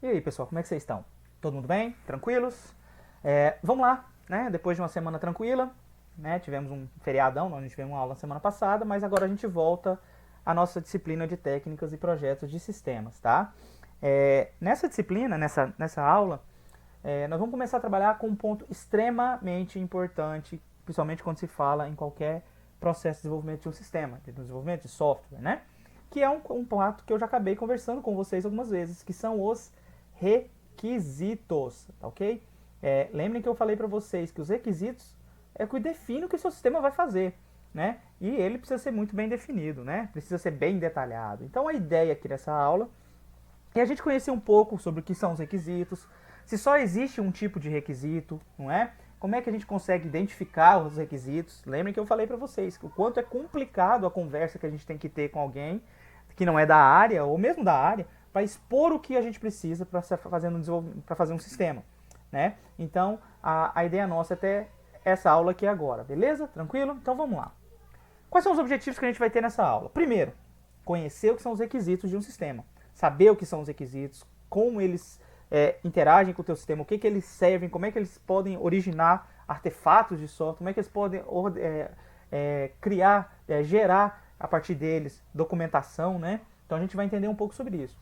E aí, pessoal, como é que vocês estão? Todo mundo bem? Tranquilos? Vamos lá, né? Depois de uma semana tranquila, né? Tivemos um feriadão, não, a gente tivemos uma aula na semana passada, mas agora a gente volta à nossa disciplina de técnicas e projetos de sistemas, tá? Nessa disciplina, nessa aula, nós vamos começar a trabalhar com um ponto extremamente importante, principalmente quando se fala em qualquer processo de desenvolvimento de um sistema, de desenvolvimento de software, né? Que é um ponto que eu já acabei conversando com vocês algumas vezes, que são os requisitos, tá ok? Lembrem que eu falei para vocês que os requisitos é o que define o que o seu sistema vai fazer, né? E ele precisa ser muito bem definido, né? Precisa ser bem detalhado. Então a ideia aqui dessa aula é a gente conhecer um pouco sobre o que são os requisitos, se só existe um tipo de requisito, não é? Como é que a gente consegue identificar os requisitos? Lembrem que eu falei para vocês o quanto é complicado a conversa que a gente tem que ter com alguém que não é da área, ou mesmo da área, para expor o que a gente precisa para fazer um sistema, né? Então, a ideia nossa é ter essa aula aqui agora, beleza? Tranquilo? Então vamos lá. Quais são os objetivos que a gente vai ter nessa aula? Primeiro, conhecer o que são os requisitos de um sistema, saber o que são os requisitos, como eles interagem com o teu sistema, o que eles servem, como é que eles podem originar artefatos de software, como é que eles podem criar, gerar a partir deles documentação, né? Então a gente vai entender um pouco sobre isso.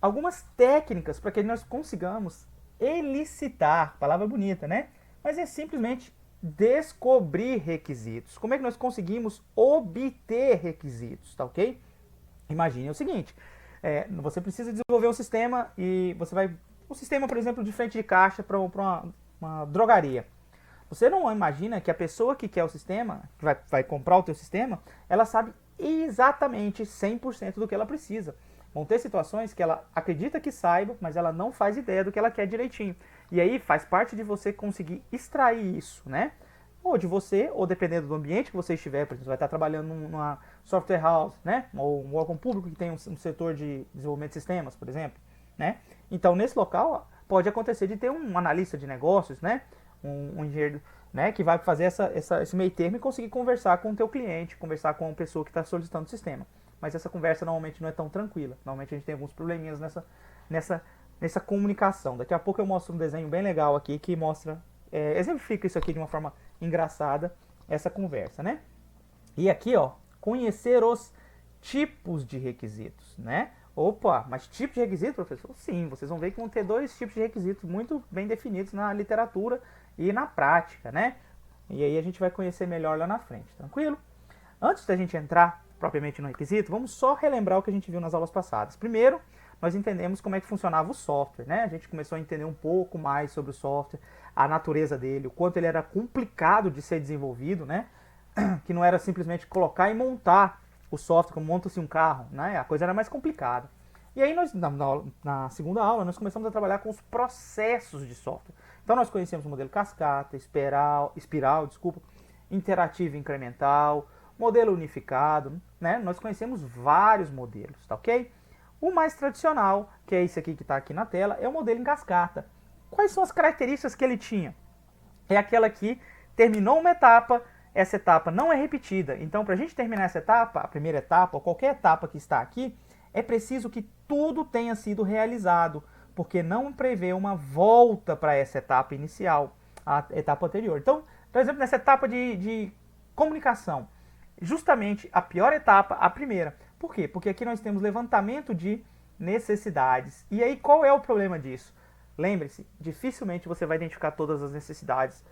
Algumas técnicas para que nós consigamos elicitar, palavra bonita, né? Mas é simplesmente descobrir requisitos. Como é que nós conseguimos obter requisitos, tá ok? Imagine o seguinte, você precisa desenvolver um sistema e você vai... Um sistema, por exemplo, de frente de caixa para uma drogaria. Você não imagina que a pessoa que quer o sistema, que vai comprar o teu sistema, ela sabe exatamente 100% do que ela precisa. Vão ter situações que ela acredita que saiba, mas ela não faz ideia do que ela quer direitinho. E aí faz parte de você conseguir extrair isso, né? Ou de você, ou dependendo do ambiente que você estiver, por exemplo, você vai estar trabalhando numa software house, né? Ou um órgão público que tem um setor de desenvolvimento de sistemas, por exemplo, né? Então, nesse local, pode acontecer de ter um analista de negócios, né? Um engenheiro, né, que vai fazer esse meio termo e conseguir conversar com o teu cliente, conversar com a pessoa que está solicitando o sistema. Mas essa conversa normalmente não é tão tranquila. Normalmente a gente tem alguns probleminhas nessa comunicação. Daqui a pouco eu mostro um desenho bem legal aqui que mostra, exemplifica isso aqui de uma forma engraçada, essa conversa, né? E aqui, ó, conhecer os tipos de requisitos, né? Opa, mas tipo de requisito, professor? Sim, vocês vão ver que vão ter dois tipos de requisitos muito bem definidos na literatura e na prática, né? E aí a gente vai conhecer melhor lá na frente, tranquilo? Antes da gente entrar propriamente no requisito, vamos só relembrar o que a gente viu nas aulas passadas. Primeiro, nós entendemos como é que funcionava o software, né? A gente começou a entender um pouco mais sobre o software, a natureza dele, o quanto ele era complicado de ser desenvolvido, né? Que não era simplesmente colocar e montar o software como monta-se um carro, né? A coisa era mais complicada. E aí nós, na segunda aula, nós começamos a trabalhar com os processos de software. Então nós conhecemos o modelo cascata, espiral, interativo incremental, modelo unificado, né? Nós conhecemos vários modelos, tá ok? O mais tradicional, que é esse aqui que está aqui na tela, é o modelo em cascata. Quais são as características que ele tinha? É aquela que terminou uma etapa, essa etapa não é repetida. Então, para a gente terminar essa etapa, a primeira etapa, ou qualquer etapa que está aqui, é preciso que tudo tenha sido realizado, porque não prevê uma volta para essa etapa inicial, a etapa anterior. Então, por exemplo, nessa etapa de comunicação, justamente a pior etapa, a primeira. Por quê? Porque aqui nós temos levantamento de necessidades. E aí, qual é o problema disso? Lembre-se, dificilmente você vai identificar todas as necessidades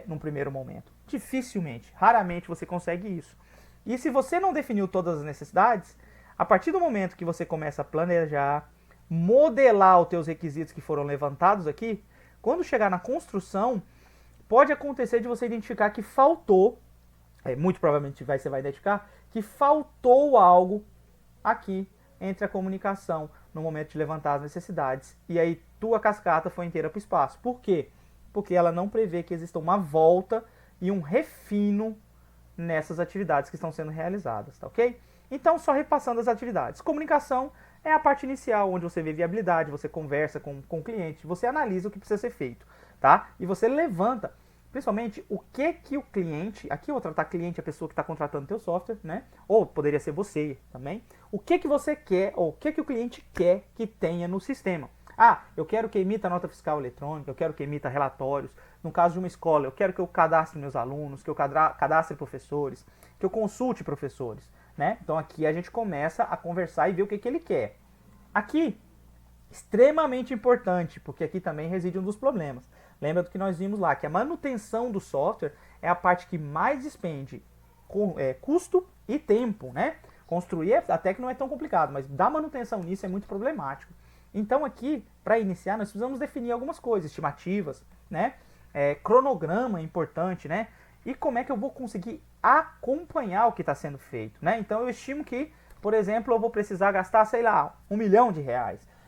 num primeiro momento. Dificilmente, raramente você consegue isso. E se você não definiu todas as necessidades, a partir do momento que você começa a planejar, modelar os teus requisitos que foram levantados aqui, quando chegar na construção, pode acontecer de você identificar que faltou, muito provavelmente você vai identificar, que faltou algo aqui entre a comunicação no momento de levantar as necessidades. E aí tua cascata foi inteira para o espaço. Por quê? Porque ela não prevê que exista uma volta e um refino nessas atividades que estão sendo realizadas, tá ok? Então, só repassando as atividades. Comunicação é a parte inicial, onde você vê viabilidade, você conversa com o cliente, você analisa o que precisa ser feito, tá? E você levanta, principalmente, o que o cliente, aqui eu vou tratar cliente, a pessoa que está contratando o teu software, né? Ou poderia ser você também. O que você quer, ou o que o cliente quer que tenha no sistema. Ah, eu quero que emita nota fiscal eletrônica, eu quero que emita relatórios. No caso de uma escola, eu quero que eu cadastre meus alunos, que eu cadastre professores, que eu consulte professores, né? Então aqui a gente começa a conversar e ver o que ele quer. Aqui, extremamente importante, porque aqui também reside um dos problemas. Lembra do que nós vimos lá, que a manutenção do software é a parte que mais despende custo e tempo, né? Construir até que não é tão complicado, mas dar manutenção nisso é muito problemático. Então aqui, para iniciar, nós precisamos definir algumas coisas, estimativas, né? Cronograma é importante, né? E como é que eu vou conseguir acompanhar o que está sendo feito, né? Então eu estimo que, por exemplo, eu vou precisar gastar, sei lá, R$1 milhão.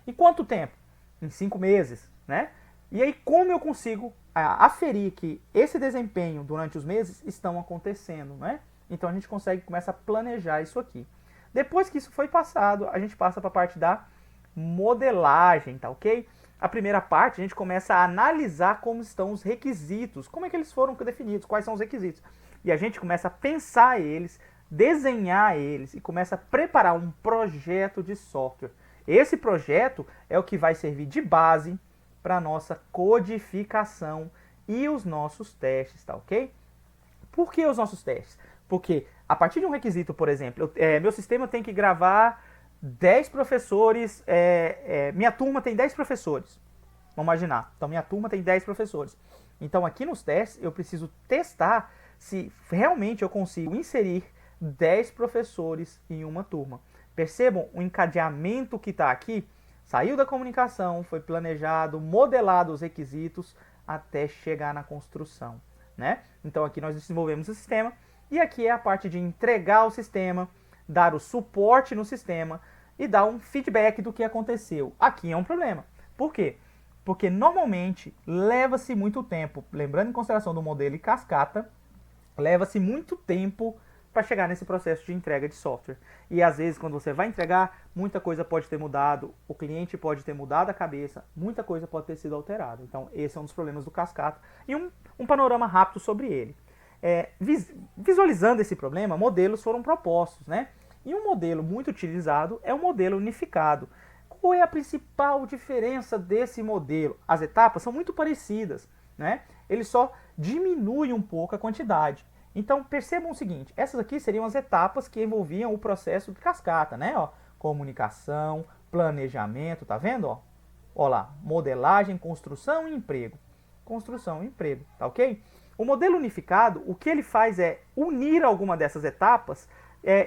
E quanto tempo? Em 5 meses, né? E aí como eu consigo aferir que esse desempenho durante os meses estão acontecendo, né? Então a gente consegue começar a planejar isso aqui. Depois que isso foi passado, a gente passa para a parte da modelagem, tá ok? A primeira parte a gente começa a analisar como estão os requisitos, como é que eles foram definidos, quais são os requisitos. E a gente começa a pensar eles, desenhar eles e começa a preparar um projeto de software. Esse projeto é o que vai servir de base para a nossa codificação e os nossos testes, tá ok? Por que os nossos testes? Porque a partir de um requisito, por exemplo, meu sistema tem que gravar 10 professores, minha turma tem 10 professores. Vamos imaginar, então minha turma tem 10 professores. Então aqui nos testes eu preciso testar se realmente eu consigo inserir 10 professores em uma turma. Percebam o encadeamento que está aqui? Saiu da comunicação, foi planejado, modelado os requisitos até chegar na construção, né? Então aqui nós desenvolvemos o sistema e aqui é a parte de entregar o sistema, dar o suporte no sistema e dar um feedback do que aconteceu. Aqui é um problema. Por quê? Porque normalmente leva-se muito tempo, lembrando em consideração do modelo em cascata, leva-se muito tempo para chegar nesse processo de entrega de software. E às vezes quando você vai entregar, muita coisa pode ter mudado, o cliente pode ter mudado a cabeça, muita coisa pode ter sido alterada. Então esse é um dos problemas do cascata e um panorama rápido sobre ele. Visualizando esse problema, modelos foram propostos, né? E um modelo muito utilizado é o modelo unificado. Qual é a principal diferença desse modelo? As etapas são muito parecidas, né? Ele só diminui um pouco a quantidade. Então percebam o seguinte, essas aqui seriam as etapas que envolviam o processo de cascata, né? Ó, comunicação, planejamento, tá vendo? Ó lá, modelagem, construção e emprego. Construção e emprego, tá ok? O modelo unificado, o que ele faz é unir alguma dessas etapas,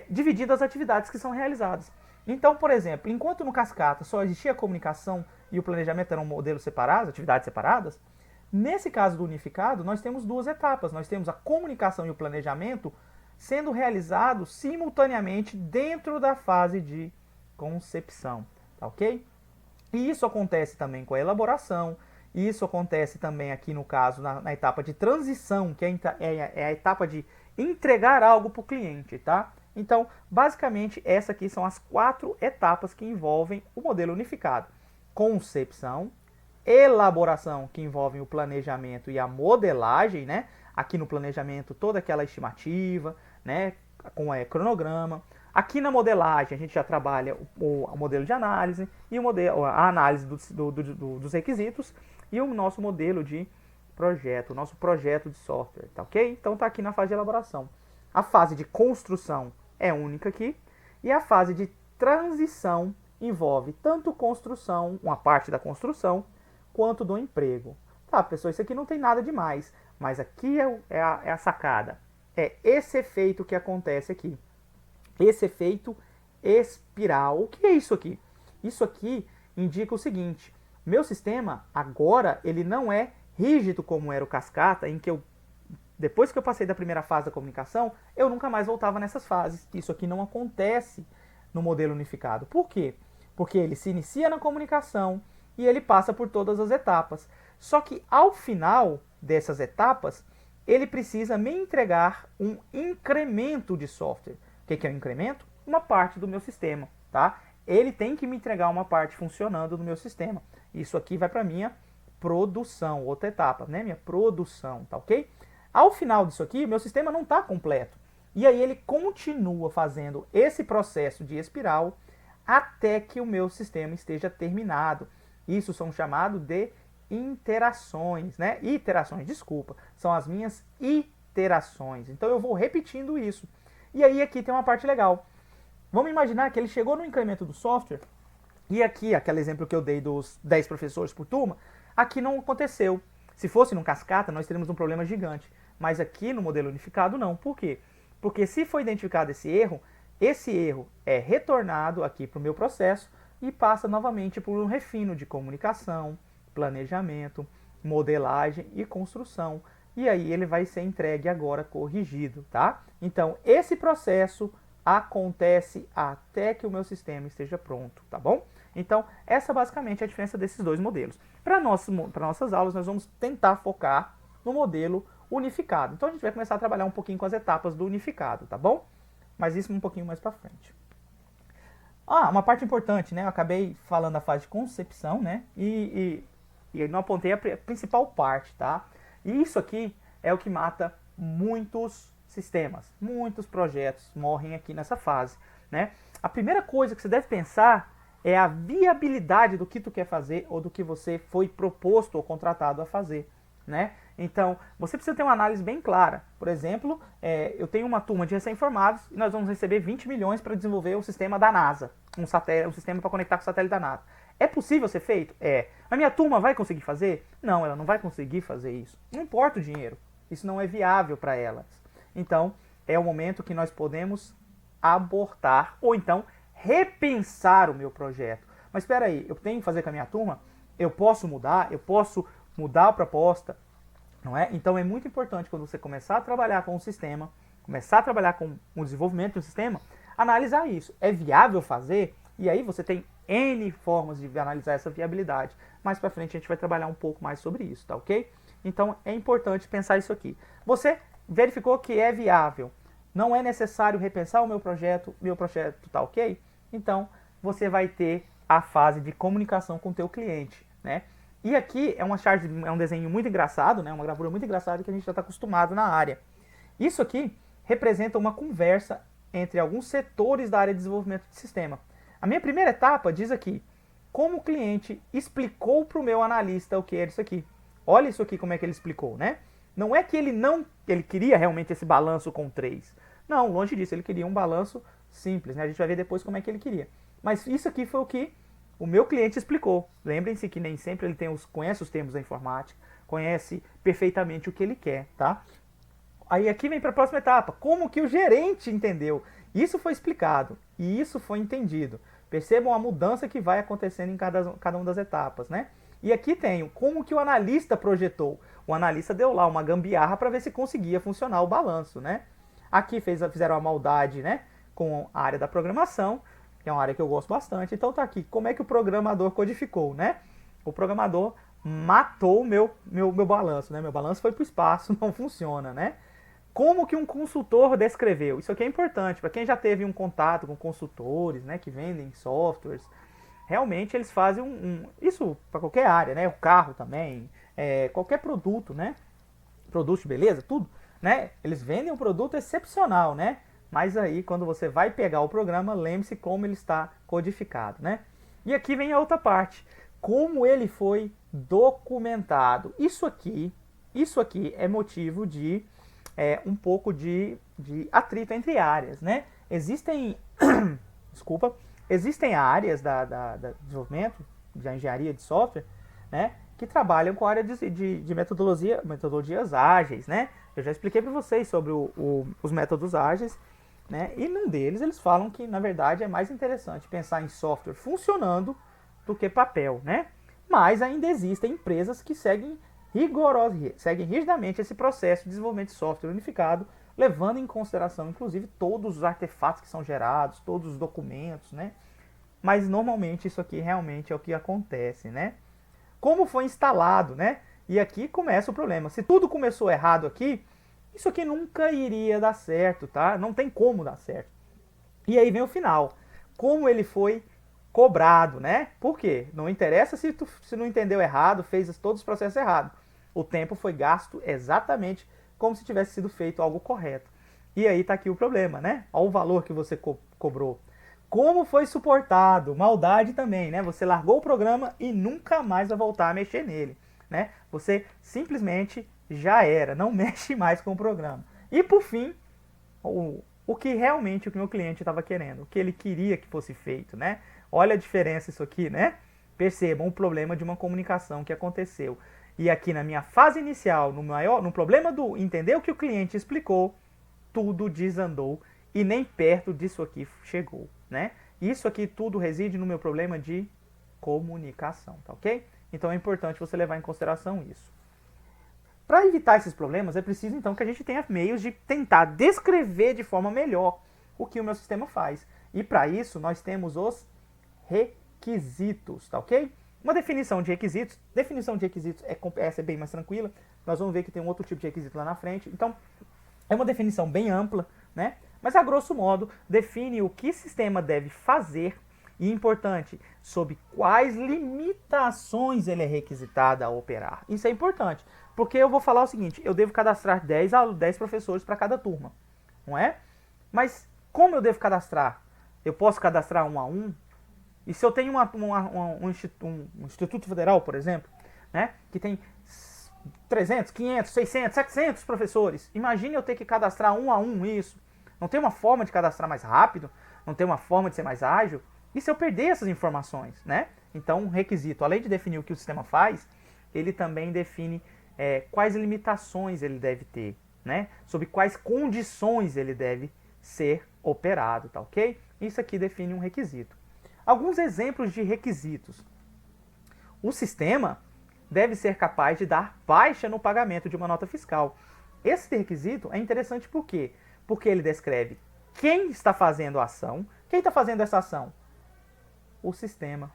dividindo as atividades que são realizadas. Então, por exemplo, enquanto no cascata só existia a comunicação e o planejamento eram modelos separados, atividades separadas, nesse caso do unificado, nós temos duas etapas. Nós temos a comunicação e o planejamento sendo realizados simultaneamente dentro da fase de concepção, tá ok? E isso acontece também com a elaboração, isso acontece também aqui no caso na etapa de transição, que é a etapa de entregar algo para o cliente, tá? Então, basicamente, essas aqui são as 4 etapas que envolvem o modelo unificado. Concepção, elaboração, que envolvem o planejamento e a modelagem, né? Aqui no planejamento, toda aquela estimativa, né? Com cronograma. Aqui na modelagem, a gente já trabalha o modelo de análise e a análise dos requisitos e o nosso modelo de projeto, o nosso projeto de software, tá ok? Então tá aqui na fase de elaboração. A fase de construção é única aqui e a fase de transição envolve tanto construção, uma parte da construção, quanto do emprego. Tá, pessoal, isso aqui não tem nada demais, mas aqui é a sacada. É esse efeito que acontece aqui. Esse efeito espiral. O que é isso aqui? Isso aqui indica o seguinte: meu sistema agora ele não é rígido como era o cascata, em que depois que eu passei da primeira fase da comunicação, eu nunca mais voltava nessas fases. Isso aqui não acontece no modelo unificado. Por quê? Porque ele se inicia na comunicação e ele passa por todas as etapas. Só que ao final dessas etapas, ele precisa me entregar um incremento de software. O que é um incremento? Uma parte do meu sistema, tá? Ele tem que me entregar uma parte funcionando do meu sistema. Isso aqui vai para minha produção, outra etapa, né? Minha produção, tá ok? Ao final disso aqui, meu sistema não está completo. E aí ele continua fazendo esse processo de espiral até que o meu sistema esteja terminado. Isso são chamados de interações, né? Iterações, desculpa. São as minhas iterações. Então eu vou repetindo isso. E aí aqui tem uma parte legal. Vamos imaginar que ele chegou no incremento do software, e aqui, aquele exemplo que eu dei dos 10 professores por turma, aqui não aconteceu. Se fosse no cascata, nós teríamos um problema gigante. Mas aqui no modelo unificado, não. Por quê? Porque se foi identificado esse erro é retornado aqui para o meu processo e passa novamente por um refino de comunicação, planejamento, modelagem e construção. E aí ele vai ser entregue agora corrigido, tá? Então, esse processo acontece até que o meu sistema esteja pronto, tá bom? Então, essa basicamente é a diferença desses dois modelos. Para nossas aulas, nós vamos tentar focar no modelo unificado. Então, a gente vai começar a trabalhar um pouquinho com as etapas do unificado, tá bom? Mas isso um pouquinho mais para frente. Uma parte importante, né? Eu acabei falando da fase de concepção, né? E não apontei a principal parte, tá? E isso aqui é o que mata muitos sistemas, muitos projetos morrem aqui nessa fase, né? A primeira coisa que você deve pensar é a viabilidade do que tu quer fazer ou do que você foi proposto ou contratado a fazer, né? Então, você precisa ter uma análise bem clara. Por exemplo, eu tenho uma turma de recém-formados e nós vamos receber 20 milhões para desenvolver o sistema da NASA, um sistema para conectar com o satélite da NASA. É possível ser feito? É. A minha turma vai conseguir fazer? Não, ela não vai conseguir fazer isso. Não importa o dinheiro. Isso não é viável para elas. Então, é o momento que nós podemos abortar ou então repensar o meu projeto. Mas espera aí, eu tenho que fazer com a minha turma? Eu posso mudar a proposta, não é? Então é muito importante quando você começar a trabalhar com um sistema, começar a trabalhar com o desenvolvimento de um sistema, analisar isso. É viável fazer? E aí você tem N formas de analisar essa viabilidade. Mais para frente a gente vai trabalhar um pouco mais sobre isso, tá ok? Então é importante pensar isso aqui. Você verificou que é viável. Não é necessário repensar o meu projeto tá ok? Então, você vai ter a fase de comunicação com o teu cliente, né? E aqui é um desenho muito engraçado, né? Uma gravura muito engraçada que a gente já está acostumado na área. Isso aqui representa uma conversa entre alguns setores da área de desenvolvimento de sistema. A minha primeira etapa diz aqui, como o cliente explicou para o meu analista o que era isso aqui. Olha isso aqui como é que ele explicou, né? Não é que ele queria realmente esse balanço com 3. Não, longe disso, ele queria um balanço simples, né? A gente vai ver depois como é que ele queria. Mas isso aqui foi o que o meu cliente explicou. Lembrem-se que nem sempre ele conhece os termos da informática, conhece perfeitamente o que ele quer, tá? Aí aqui vem para a próxima etapa, como que o gerente entendeu. Isso foi explicado e isso foi entendido. Percebam a mudança que vai acontecendo em cada uma das etapas, né? E aqui tenho como que o analista projetou. O analista deu lá uma gambiarra para ver se conseguia funcionar o balanço, né? Aqui fizeram a maldade, né, com a área da programação, que é uma área que eu gosto bastante. Então tá aqui, como é que o programador codificou, né? O programador matou o meu balanço, né? Meu balanço foi para o espaço, não funciona, né? Como que um consultor descreveu? Isso aqui é importante, para quem já teve um contato com consultores, né, que vendem softwares, realmente eles fazem isso para qualquer área, né? O carro também, qualquer produto, né? Produto de beleza, tudo, né? Eles vendem um produto excepcional, né? Mas aí quando você vai pegar o programa, lembre-se como ele está codificado, né? E aqui vem a outra parte, como ele foi documentado. Isso aqui é motivo de um pouco de atrito entre áreas, né? Existem, desculpa, existem áreas da desenvolvimento, da engenharia de software, né, que trabalham com a área de metodologias ágeis, né? Eu já expliquei para vocês sobre os métodos ágeis, né? E num deles eles falam que, na verdade, é mais interessante pensar em software funcionando do que papel, né? Mas ainda existem empresas que seguem rigidamente esse processo de desenvolvimento de software unificado, levando em consideração, inclusive, todos os artefatos que são gerados, todos os documentos, né? Mas, normalmente, isso aqui realmente é o que acontece, né? Como foi instalado, né? E aqui começa o problema. Se tudo começou errado aqui, isso aqui nunca iria dar certo, tá? Não tem como dar certo. E aí vem o final. Como ele foi cobrado, né? Por quê? Não interessa se não entendeu errado, fez todos os processos errados. O tempo foi gasto exatamente como se tivesse sido feito algo correto. E aí tá aqui o problema, né? Olha o valor que você cobrou. Como foi suportado? Maldade também, né? Você largou o programa e nunca mais vai voltar a mexer nele, né? Você simplesmente já era, não mexe mais com o programa. E por fim, o que realmente o meu cliente estava querendo, o que ele queria que fosse feito, né? Olha a diferença isso aqui, né? Percebam o problema de uma comunicação que aconteceu. E aqui na minha fase inicial, no problema do entender o que o cliente explicou, tudo desandou e nem perto disso aqui chegou, né? Isso aqui tudo reside no meu problema de comunicação, tá ok? Então é importante você levar em consideração isso. Para evitar esses problemas, é preciso então que a gente tenha meios de tentar descrever de forma melhor o que o meu sistema faz. E para isso nós temos os requisitos, tá ok? Uma definição de requisitos essa é bem mais tranquila. Nós vamos ver que tem um outro tipo de requisito lá na frente. Então, é uma definição bem ampla, né? Mas a grosso modo define o que o sistema deve fazer e, importante, sob quais limitações ele é requisitado a operar. Isso é importante, porque eu vou falar o seguinte, eu devo cadastrar 10 professores para cada turma, não é? Mas como eu devo cadastrar? Eu posso cadastrar um a um? E se eu tenho um instituto federal, por exemplo, né, que tem 300, 500, 600, 700 professores, imagine eu ter que cadastrar um a um isso. Não tem uma forma de cadastrar mais rápido? Não tem uma forma de ser mais ágil? E se eu perder essas informações, né? Então, um requisito, além de definir o que o sistema faz, ele também define quais limitações ele deve ter, né? Sob quais condições ele deve ser operado, tá ok? Isso aqui define um requisito. Alguns exemplos de requisitos. O sistema deve ser capaz de dar baixa no pagamento de uma nota fiscal. Esse requisito é interessante por quê? Porque ele descreve quem está fazendo a ação. Quem está fazendo essa ação? O sistema,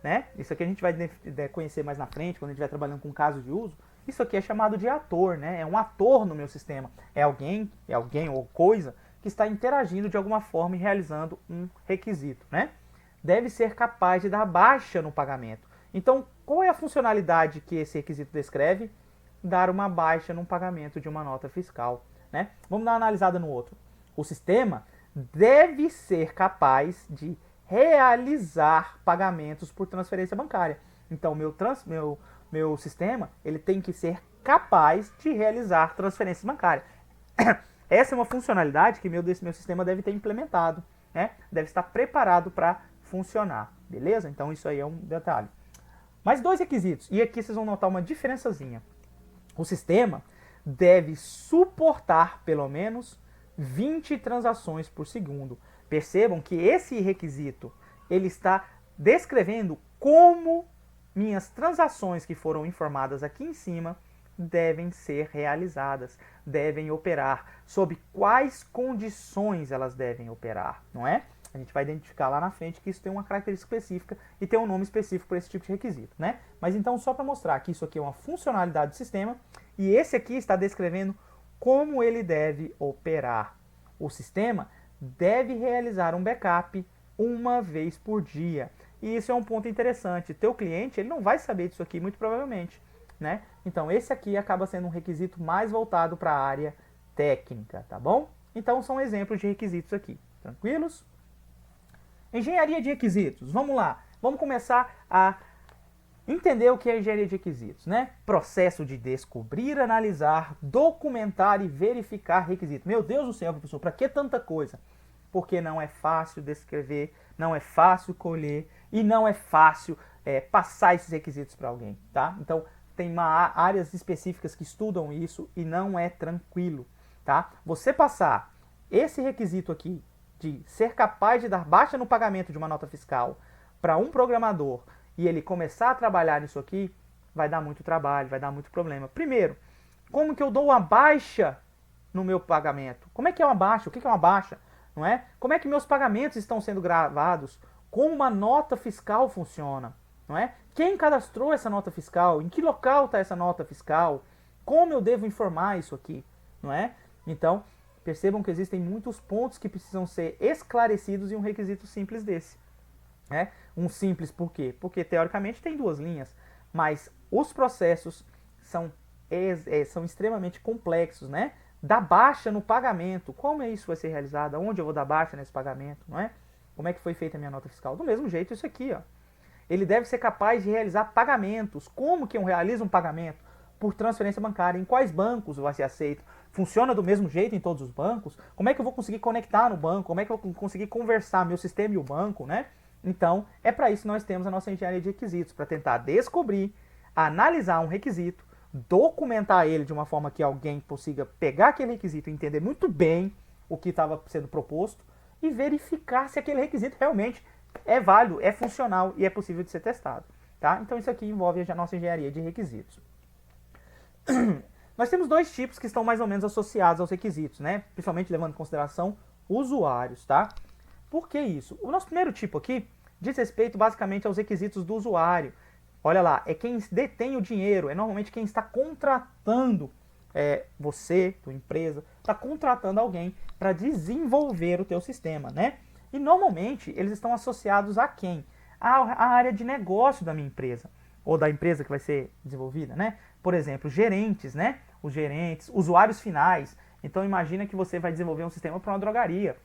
né? Isso aqui a gente vai conhecer mais na frente, quando a gente estiver trabalhando com casos de uso. Isso aqui é chamado de ator, né? É um ator no meu sistema. É alguém ou coisa que está interagindo de alguma forma e realizando um requisito, né? Deve ser capaz de dar baixa no pagamento. Então, qual é a funcionalidade que esse requisito descreve? Dar uma baixa no pagamento de uma nota fiscal, né? Vamos dar uma analisada no outro. O sistema deve ser capaz de realizar pagamentos por transferência bancária. Então, meu sistema ele tem que ser capaz de realizar transferências bancárias. Essa é uma funcionalidade que meu sistema deve ter implementado, né? Deve estar preparado para funcionar, beleza? Então, isso aí é um detalhe. Mais dois requisitos, e aqui vocês vão notar uma diferençazinha. O sistema deve suportar pelo menos 20 transações por segundo. Percebam que esse requisito ele está descrevendo como minhas transações que foram informadas aqui em cima devem ser realizadas, devem operar, sob quais condições elas devem operar, não é? A gente vai identificar lá na frente que isso tem uma característica específica e tem um nome específico para esse tipo de requisito, né? Mas então, só para mostrar que isso aqui é uma funcionalidade do sistema e esse aqui está descrevendo como ele deve operar. O sistema deve realizar um backup uma vez por dia. E isso é um ponto interessante. Teu cliente ele não vai saber disso aqui, muito provavelmente, né? Então, esse aqui acaba sendo um requisito mais voltado para a área técnica, tá bom? Então, são exemplos de requisitos aqui. Tranquilos? Engenharia de requisitos. Vamos lá. Vamos começar a entender o que é engenharia de requisitos, né? Processo de descobrir, analisar, documentar e verificar requisitos. Meu Deus do céu, professor, para que tanta coisa? Porque não é fácil descrever, não é fácil colher e não é fácil passar esses requisitos para alguém, tá? Então, tem áreas específicas que estudam isso e não é tranquilo, tá? Você passar esse requisito aqui de ser capaz de dar baixa no pagamento de uma nota fiscal para um programador e ele começar a trabalhar nisso aqui, vai dar muito trabalho, vai dar muito problema. Primeiro, como que eu dou uma baixa no meu pagamento? Como é que é uma baixa? O que é uma baixa? Não é? Como é que meus pagamentos estão sendo gravados? Como uma nota fiscal funciona? Não é? Quem cadastrou essa nota fiscal? Em que local está essa nota fiscal? Como eu devo informar isso aqui? Não é? Então, percebam que existem muitos pontos que precisam ser esclarecidos em um requisito simples desse. Né? Um simples por quê? Porque teoricamente tem duas linhas, mas os processos são extremamente complexos, né? Dar baixa no pagamento, como isso vai ser realizado? Onde eu vou dar baixa nesse pagamento, não é? Como é que foi feita a minha nota fiscal? Do mesmo jeito isso aqui, ó. Ele deve ser capaz de realizar pagamentos. Como que eu realizo um pagamento? Por transferência bancária. Em quais bancos vai ser aceito? Funciona do mesmo jeito em todos os bancos? Como é que eu vou conseguir conectar no banco? Como é que eu vou conseguir conversar meu sistema e o banco, né? Então, é para isso que nós temos a nossa engenharia de requisitos, para tentar descobrir, analisar um requisito, documentar ele de uma forma que alguém consiga pegar aquele requisito e entender muito bem o que estava sendo proposto e verificar se aquele requisito realmente é válido, é funcional e é possível de ser testado. Tá? Então isso aqui envolve a nossa engenharia de requisitos. Nós temos dois tipos que estão mais ou menos associados aos requisitos, né? Principalmente levando em consideração usuários, tá? Por que isso? O nosso primeiro tipo aqui diz respeito basicamente aos requisitos do usuário. Olha lá, é quem detém o dinheiro, é normalmente quem está contratando você, tua empresa, está contratando alguém para desenvolver o teu sistema, né? E normalmente eles estão associados a quem? A área de negócio da minha empresa, ou da empresa que vai ser desenvolvida, né? Por exemplo, gerentes, né? Os gerentes, usuários finais. Então imagina que você vai desenvolver um sistema para uma drogaria.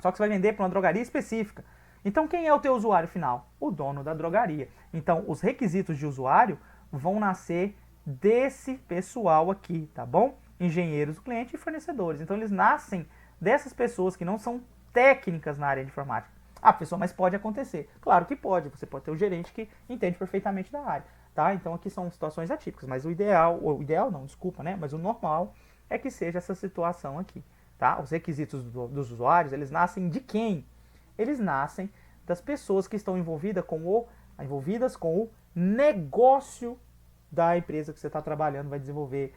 Só que você vai vender para uma drogaria específica. Então quem é o teu usuário final? O dono da drogaria. Então os requisitos de usuário vão nascer desse pessoal aqui, tá bom? Engenheiros do cliente e fornecedores. Então eles nascem dessas pessoas que não são técnicas na área de informática. Ah, pessoal, mas pode acontecer. Claro que pode. Você pode ter um gerente que entende perfeitamente da área, tá? Então aqui são situações atípicas, mas o ideal não, desculpa, né? Mas o normal é que seja essa situação aqui, tá? Os requisitos dos usuários, eles nascem de quem? Eles nascem das pessoas que estão envolvidas com o negócio da empresa que você está trabalhando, vai desenvolver,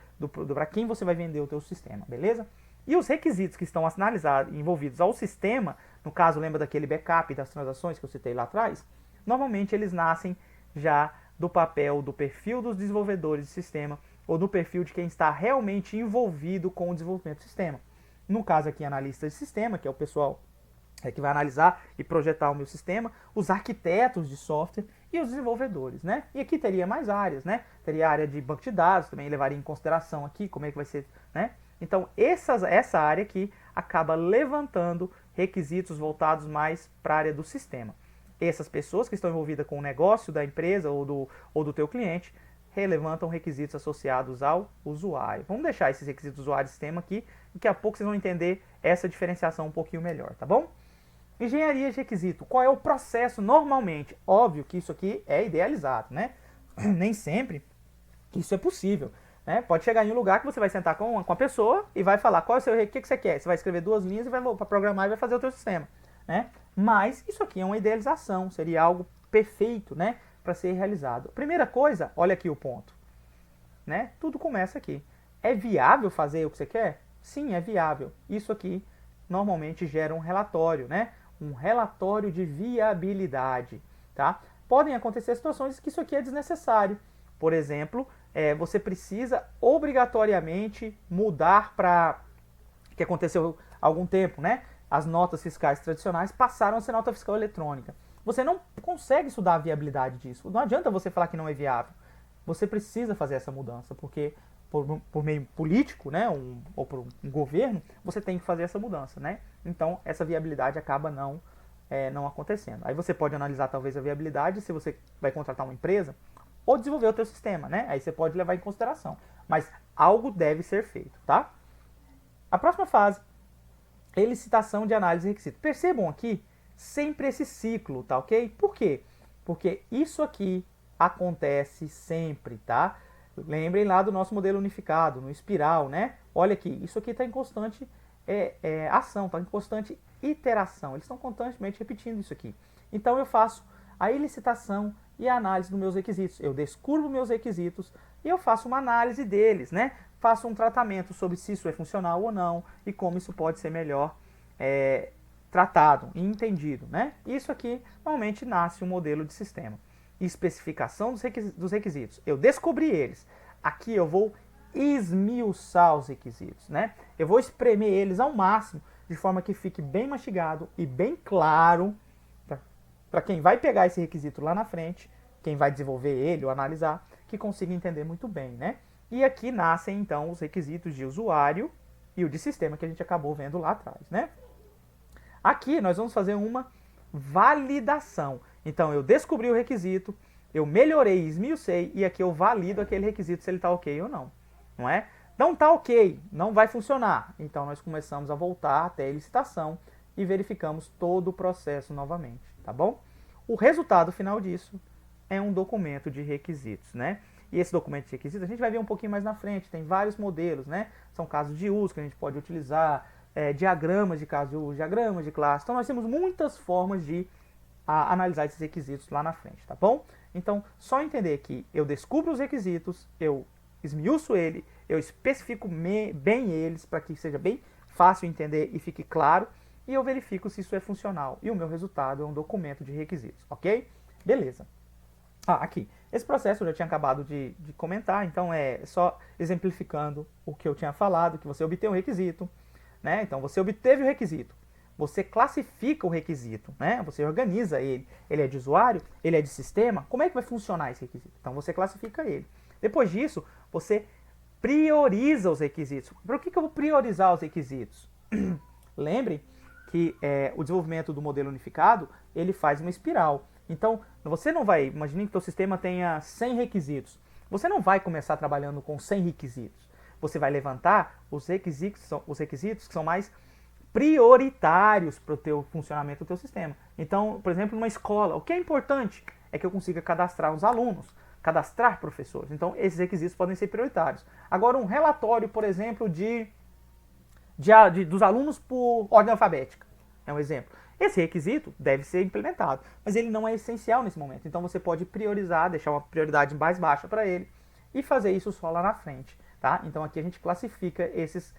para quem você vai vender o teu sistema, beleza? E os requisitos que estão analisados, envolvidos ao sistema, no caso, lembra daquele backup das transações que eu citei lá atrás? Normalmente eles nascem já do papel, do perfil dos desenvolvedores de sistema, ou do perfil de quem está realmente envolvido com o desenvolvimento do sistema. No caso aqui, analistas de sistema, que é o pessoal que vai analisar e projetar o meu sistema, os arquitetos de software e os desenvolvedores, né? E aqui teria mais áreas, né? Teria a área de banco de dados, também levaria em consideração aqui como é que vai ser, né? Então, essa área aqui acaba levantando requisitos voltados mais para a área do sistema. Essas pessoas que estão envolvidas com o negócio da empresa ou do teu cliente levantam requisitos associados ao usuário. Vamos deixar esses requisitos do usuário e sistema aqui, daqui a pouco vocês vão entender essa diferenciação um pouquinho melhor, tá bom? Engenharia de requisito. Qual é o processo normalmente? Óbvio que isso aqui é idealizado, né? Nem sempre isso é possível. Né? Pode chegar em um lugar que você vai sentar com a pessoa e vai falar qual é o seu requisito, o que você quer. Você vai escrever 2 linhas e vai para programar e vai fazer o teu sistema. Né? Mas isso aqui é uma idealização, seria algo perfeito, né, para ser realizado. Primeira coisa, olha aqui o ponto. Né? Tudo começa aqui. É viável fazer o que você quer? Sim, é viável. Isso aqui normalmente gera um relatório, né? Um relatório de viabilidade. Tá? Podem acontecer situações que isso aqui é desnecessário. Por exemplo, você precisa obrigatoriamente mudar para... que aconteceu há algum tempo, né? As notas fiscais tradicionais passaram a ser nota fiscal eletrônica. Você não consegue estudar a viabilidade disso. Não adianta você falar que não é viável. Você precisa fazer essa mudança, porque por meio político, né, ou por um governo, você tem que fazer essa mudança, né? Então, essa viabilidade acaba não acontecendo. Aí você pode analisar talvez a viabilidade se você vai contratar uma empresa ou desenvolver o teu sistema, né? Aí você pode levar em consideração. Mas algo deve ser feito, tá? A próxima fase é licitação de análise de requisito. Percebam aqui sempre esse ciclo, tá ok? Por quê? Porque isso aqui acontece sempre, tá? Lembrem lá do nosso modelo unificado, no espiral, né? Olha aqui, isso aqui está em constante ação, está em constante iteração. Eles estão constantemente repetindo isso aqui. Então eu faço a licitação e a análise dos meus requisitos. Eu descubro meus requisitos e eu faço uma análise deles, né? Faço um tratamento sobre se isso é funcional ou não e como isso pode ser melhor tratado e entendido, né? Isso aqui normalmente nasce um modelo de sistema. Especificação dos requisitos. Eu descobri eles. Aqui eu vou esmiuçar os requisitos, né? Eu vou espremer eles ao máximo, de forma que fique bem mastigado e bem claro para quem vai pegar esse requisito lá na frente, quem vai desenvolver ele ou analisar, que consiga entender muito bem, né? E aqui nascem então os requisitos de usuário e o de sistema que a gente acabou vendo lá atrás, né? Aqui nós vamos fazer uma validação. Então eu descobri o requisito, eu melhorei, esmiucei, e aqui eu valido aquele requisito se ele está ok ou não. Não é? Não está ok, não vai funcionar. Então nós começamos a voltar até a licitação e verificamos todo o processo novamente, tá bom? O resultado final disso é um documento de requisitos, né? E esse documento de requisitos a gente vai ver um pouquinho mais na frente, tem vários modelos, né? São casos de uso que a gente pode utilizar, diagramas de caso de uso, diagramas de classe. Então nós temos muitas formas de analisar esses requisitos lá na frente, tá bom? Então, só entender que eu descubro os requisitos, eu esmiuço ele, eu especifico bem eles para que seja bem fácil entender e fique claro, e eu verifico se isso é funcional. E o meu resultado é um documento de requisitos, ok? Beleza. Aqui. Esse processo eu já tinha acabado de comentar, então é só exemplificando o que eu tinha falado, que você obtém um requisito, né? Então você obteve o requisito, você classifica o requisito, né? Você organiza ele. Ele é de usuário? Ele é de sistema? Como é que vai funcionar esse requisito? Então você classifica ele. Depois disso, você prioriza os requisitos. Por que eu vou priorizar os requisitos? Lembre que o desenvolvimento do modelo unificado, ele faz uma espiral. Então, você não vai, imagine que o seu sistema tenha 100 requisitos. Você não vai começar trabalhando com 100 requisitos. Você vai levantar os requisitos que são mais prioritários para o teu funcionamento do teu sistema. Então, por exemplo, numa escola, o que é importante é que eu consiga cadastrar os alunos, cadastrar professores. Então, esses requisitos podem ser prioritários. Agora, um relatório, por exemplo, dos alunos por ordem alfabética, é um exemplo. Esse requisito deve ser implementado, mas ele não é essencial nesse momento. Então, você pode priorizar, deixar uma prioridade mais baixa para ele e fazer isso só lá na frente, tá? Então, aqui a gente classifica esses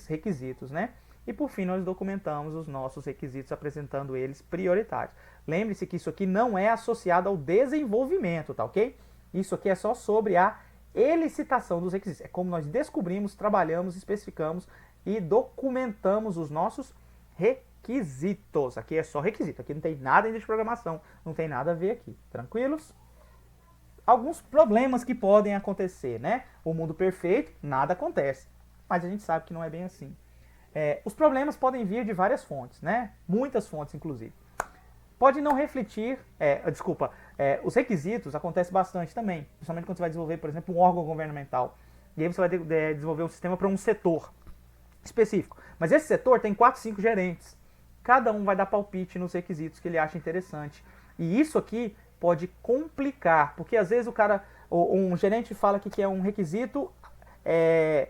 requisitos, né? E por fim, nós documentamos os nossos requisitos, apresentando eles prioritários. Lembre-se que isso aqui não é associado ao desenvolvimento, tá ok? Isso aqui é só sobre a elicitação dos requisitos. É como nós descobrimos, trabalhamos, especificamos e documentamos os nossos requisitos. Aqui é só requisito, aqui não tem nada ainda de programação, não tem nada a ver aqui. Tranquilos? Alguns problemas que podem acontecer, né? O mundo perfeito, nada acontece. Mas a gente sabe que não é bem assim. Os problemas podem vir de várias fontes, né? Muitas fontes, inclusive. Pode não refletir, os requisitos acontecem bastante também, principalmente quando você vai desenvolver, por exemplo, um órgão governamental. E aí você vai desenvolver um sistema para um setor específico. Mas esse setor tem 4, 5 gerentes. Cada um vai dar palpite nos requisitos que ele acha interessante. E isso aqui pode complicar, porque às vezes um gerente fala que quer um requisito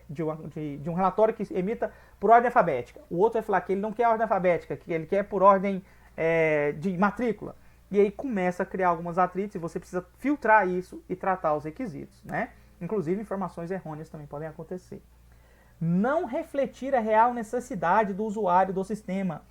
de um relatório que emita por ordem alfabética. O outro vai falar que ele não quer ordem alfabética, que ele quer por ordem de matrícula. E aí começa a criar algumas atritos e você precisa filtrar isso e tratar os requisitos, né? Inclusive informações errôneas também podem acontecer. Não refletir a real necessidade do usuário do sistema.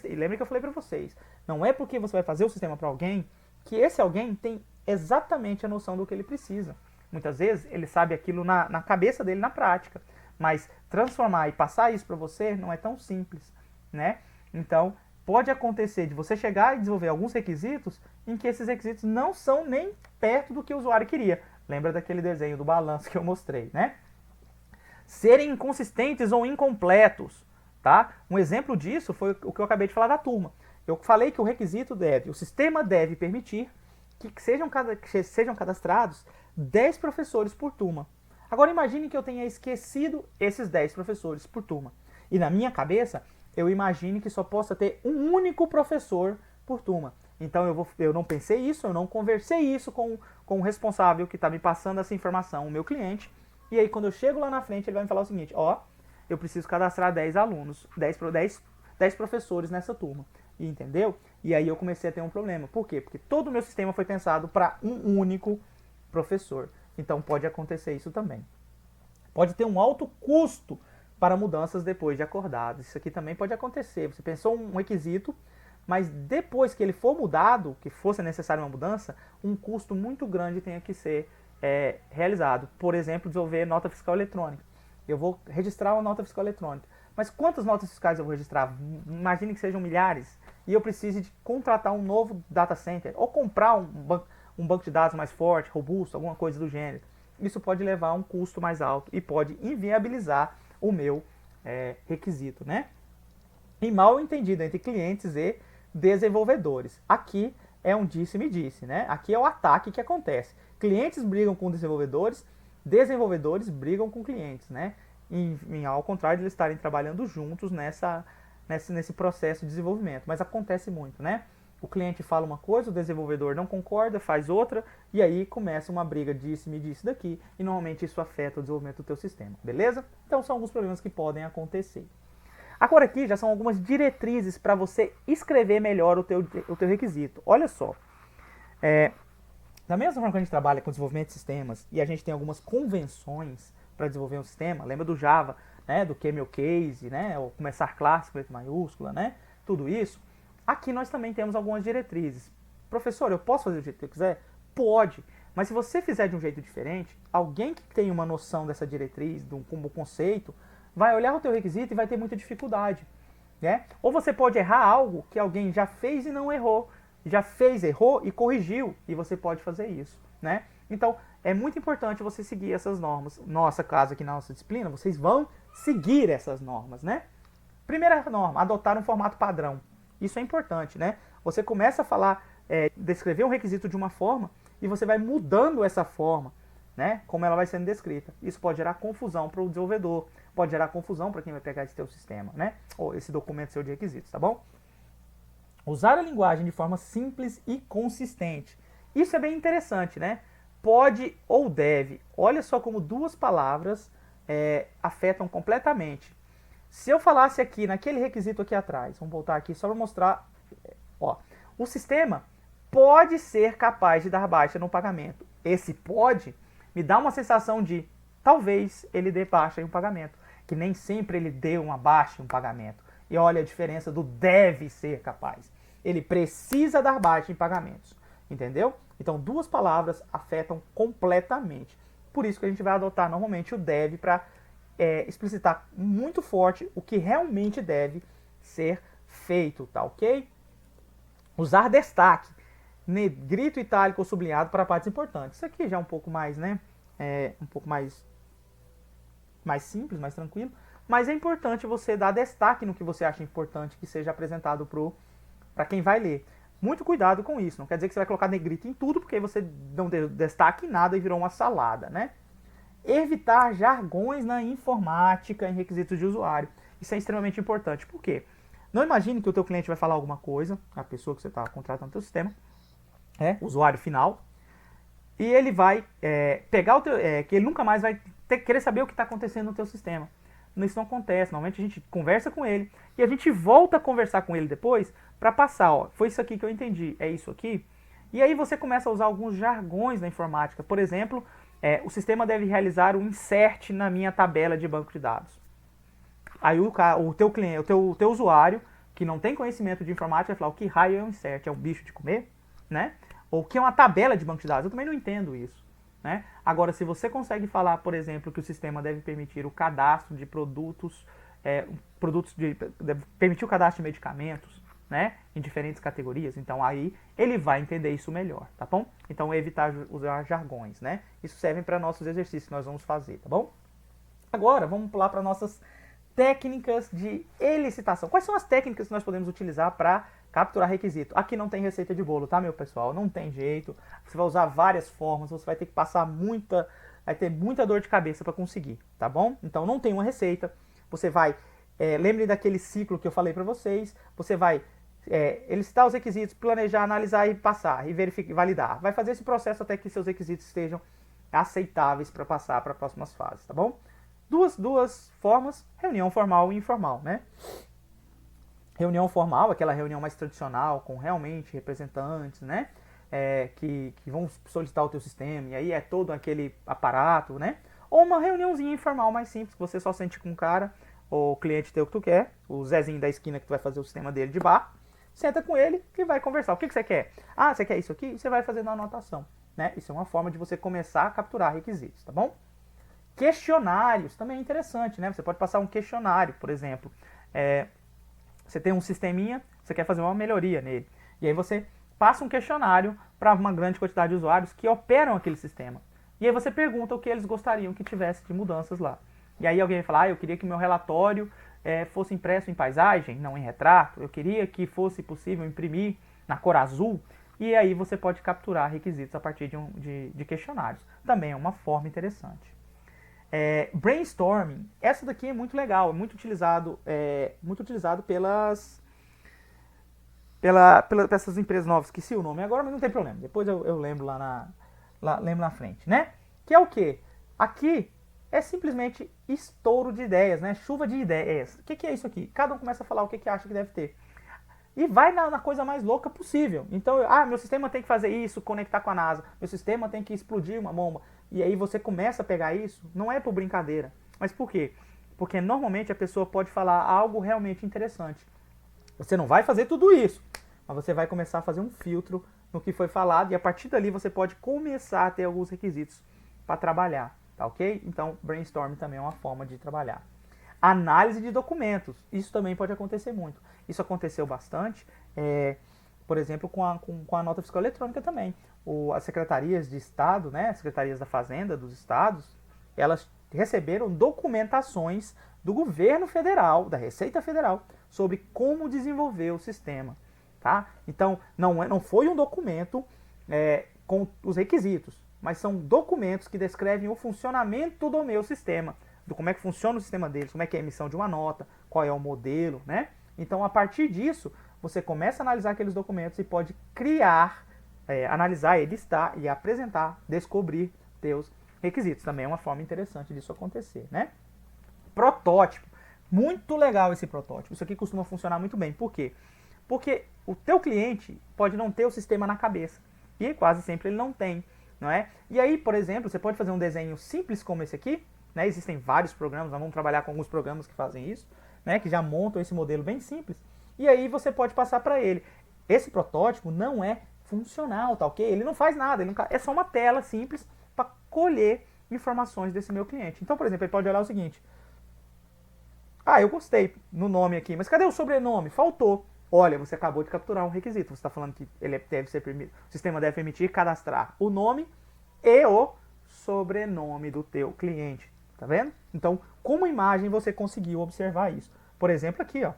Lembra que eu falei para vocês, não é porque você vai fazer o sistema para alguém que esse alguém tem exatamente a noção do que ele precisa. Muitas vezes ele sabe aquilo na cabeça dele, na prática, mas transformar e passar isso para você não é tão simples, né? Então, pode acontecer de você chegar e desenvolver alguns requisitos em que esses requisitos não são nem perto do que o usuário queria. Lembra daquele desenho do balanço que eu mostrei, né? Serem inconsistentes ou incompletos, tá? Um exemplo disso foi o que eu acabei de falar da turma. Eu falei que o sistema deve permitir que sejam cadastrados 10 professores por turma. Agora imagine que eu tenha esquecido esses 10 professores por turma. E na minha cabeça, eu imagine que só possa ter um único professor por turma. Então eu não pensei isso, eu não conversei isso com o responsável que está me passando essa informação, o meu cliente. E aí quando eu chego lá na frente, ele vai me falar o seguinte, eu preciso cadastrar 10 alunos, 10 professores nessa turma. Entendeu? E aí eu comecei a ter um problema. Por quê? Porque todo o meu sistema foi pensado para um único professor. Então pode acontecer isso também. Pode ter um alto custo para mudanças depois de acordados. Isso aqui também pode acontecer. Você pensou um requisito, mas depois que ele for mudado, que fosse necessária uma mudança, um custo muito grande tenha que ser realizado. Por exemplo, desenvolver nota fiscal eletrônica. Eu vou registrar uma nota fiscal eletrônica. Mas quantas notas fiscais eu vou registrar? Imagine que sejam milhares. E eu precise de contratar um novo data center. Ou comprar um banco de dados mais forte, robusto, alguma coisa do gênero. Isso pode levar a um custo mais alto e pode inviabilizar o meu requisito, né? E mal entendido entre clientes e desenvolvedores. Aqui é um disse-me-disse, né? Aqui é o ataque que acontece. Clientes brigam com desenvolvedores brigam com clientes, né? Ao contrário de eles estarem trabalhando juntos nesse processo de desenvolvimento. Mas acontece muito, né? O cliente fala uma coisa, o desenvolvedor não concorda, faz outra, e aí começa uma briga disse-me-disse daqui, e normalmente isso afeta o desenvolvimento do teu sistema, beleza? Então são alguns problemas que podem acontecer. Agora aqui já são algumas diretrizes para você escrever melhor o teu requisito. Olha só, da mesma forma que a gente trabalha com desenvolvimento de sistemas e a gente tem algumas convenções para desenvolver um sistema, lembra do Java, né, do camel case, né, o começar clássico, letra maiúscula, né, tudo isso. Aqui nós também temos algumas diretrizes. Professor, eu posso fazer do jeito que eu quiser? Pode, mas se você fizer de um jeito diferente, alguém que tem uma noção dessa diretriz, como conceito, vai olhar o teu requisito e vai ter muita dificuldade, né? Ou você pode errar algo que alguém já fez e não errou, já fez, errou e corrigiu, e você pode fazer isso, né? Então, é muito importante você seguir essas normas. Nossa caso aqui na nossa disciplina, vocês vão seguir essas normas, né? Primeira norma, adotar um formato padrão. Isso é importante, né? Você começa a falar, descrever um requisito de uma forma e você vai mudando essa forma, né? Como ela vai sendo descrita. Isso pode gerar confusão para o desenvolvedor, pode gerar confusão para quem vai pegar esse teu sistema, né? Ou esse documento seu de requisitos, tá bom? Usar a linguagem de forma simples e consistente. Isso é bem interessante, né? Pode ou deve. Olha só como duas palavras afetam completamente. Se eu falasse aqui, naquele requisito aqui atrás, vamos voltar aqui só para mostrar, ó, o sistema pode ser capaz de dar baixa no pagamento. Esse pode me dá uma sensação de, talvez ele dê baixa em um pagamento, que nem sempre ele dê uma baixa em um pagamento. E olha a diferença do deve ser capaz. Ele precisa dar baixa em pagamentos, entendeu? Então duas palavras afetam completamente. Por isso que a gente vai adotar normalmente o deve para explicitar muito forte o que realmente deve ser feito, tá ok? Usar destaque, negrito, itálico ou sublinhado para partes importantes. Isso aqui já é um pouco mais, né? Um pouco mais simples, mais tranquilo. Mas é importante você dar destaque no que você acha importante que seja apresentado para quem vai ler. Muito cuidado com isso. Não quer dizer que você vai colocar negrito em tudo, porque você não deu destaque em nada e virou uma salada, né? Evitar jargões na informática em requisitos de usuário. Isso é extremamente importante. Por quê? Não imagine que o teu cliente vai falar alguma coisa, a pessoa que você está contratando no teu sistema, usuário final, e ele vai pegar o teu, que ele nunca mais vai querer saber o que está acontecendo no teu sistema. Isso não acontece. Normalmente a gente conversa com ele e a gente volta a conversar com ele depois para passar, ó, foi isso aqui que eu entendi, é isso aqui. E aí você começa a usar alguns jargões na informática. Por exemplo, o sistema deve realizar um insert na minha tabela de banco de dados. Aí o teu cliente, o teu usuário, que não tem conhecimento de informática, vai falar, o que raio é um insert? É um bicho de comer? Né? Ou o que é uma tabela de banco de dados? Eu também não entendo isso. Né? Agora, se você consegue falar, por exemplo, que o sistema deve permitir o cadastro de produtos, deve permitir o cadastro de medicamentos, né, em diferentes categorias, então aí ele vai entender isso melhor, tá bom? Então evitar usar jargões, né? Isso serve para nossos exercícios que nós vamos fazer, tá bom? Agora vamos pular para nossas técnicas de elicitação. Quais são as técnicas que nós podemos utilizar para capturar requisito? Aqui não tem receita de bolo, tá, meu pessoal? Não tem jeito. Você vai usar várias formas, você vai ter que passar vai ter muita dor de cabeça para conseguir, tá bom? Então não tem uma receita. Você vai, lembre daquele ciclo que eu falei para vocês, você vai elicitar os requisitos, planejar, analisar e passar, e verificar, validar. Vai fazer esse processo até que seus requisitos estejam aceitáveis para passar para próximas fases, tá bom? Duas formas, reunião formal e informal, né? Reunião formal, aquela reunião mais tradicional, com realmente representantes, né? Que vão solicitar o teu sistema, e aí é todo aquele aparato, né? Ou uma reuniãozinha informal mais simples, que você só sente com o cara, o cliente teu que tu quer, o Zezinho da esquina que tu vai fazer o sistema dele de bar, senta com ele e vai conversar. O que você quer? Ah, você quer isso aqui? Você vai fazendo a anotação, né? Isso é uma forma de você começar a capturar requisitos, tá bom? Questionários também é interessante, né? Você pode passar um questionário, por exemplo. Você tem um sisteminha, você quer fazer uma melhoria nele. E aí você passa um questionário para uma grande quantidade de usuários que operam aquele sistema. E aí você pergunta o que eles gostariam que tivesse de mudanças lá. E aí alguém vai falar, eu queria que meu relatório fosse impresso em paisagem, não em retrato. Eu queria que fosse possível imprimir na cor azul. E aí você pode capturar requisitos a partir de questionários. Também é uma forma interessante. Brainstorming, essa daqui é muito legal, é muito utilizado pelas empresas novas, que se o nome agora, mas não tem problema, depois eu lembro lembro na frente, né? Que é o quê? Aqui é simplesmente estouro de ideias, né? Chuva de ideias. O que é isso aqui? Cada um começa a falar o que acha que deve ter. E vai na coisa mais louca possível. Então, meu sistema tem que fazer isso, conectar com a NASA. Meu sistema tem que explodir uma bomba. E aí você começa a pegar isso, não é por brincadeira. Mas por quê? Porque normalmente a pessoa pode falar algo realmente interessante. Você não vai fazer tudo isso, mas você vai começar a fazer um filtro no que foi falado. E a partir dali você pode começar a ter alguns requisitos para trabalhar. Tá ok? Então, brainstorm também é uma forma de trabalhar. Análise de documentos. Isso também pode acontecer muito. Isso aconteceu bastante, por exemplo, com a nota fiscal eletrônica também. As secretarias de Estado, né, as secretarias da Fazenda dos estados, elas receberam documentações do governo federal, da Receita Federal, sobre como desenvolver o sistema. Tá? Então, não foi um documento com os requisitos, mas são documentos que descrevem o funcionamento do meu sistema, do como é que funciona o sistema deles, como é que é a emissão de uma nota, qual é o modelo, né? Então, a partir disso, você começa a analisar aqueles documentos e pode criar, analisar, listar e apresentar, descobrir teus requisitos. Também é uma forma interessante disso acontecer, né? Protótipo. Muito legal esse protótipo. Isso aqui costuma funcionar muito bem. Por quê? Porque o teu cliente pode não ter o sistema na cabeça. E quase sempre ele não tem, não é? E aí, por exemplo, você pode fazer um desenho simples como esse aqui, né? Existem vários programas, nós vamos trabalhar com alguns programas que fazem isso, né? Que já montam esse modelo bem simples. E aí você pode passar para ele. Esse protótipo não é funcional, tá ok? Ele não faz nada, é só uma tela simples para colher informações desse meu cliente. Então, por exemplo, ele pode olhar o seguinte: eu gostei no nome aqui, mas cadê o sobrenome? Faltou. Olha, você acabou de capturar um requisito. Você está falando que ele deve ser o sistema deve permitir cadastrar o nome e o sobrenome do teu cliente. Tá vendo? Então, como imagem, você conseguiu observar isso. Por exemplo, aqui, ó,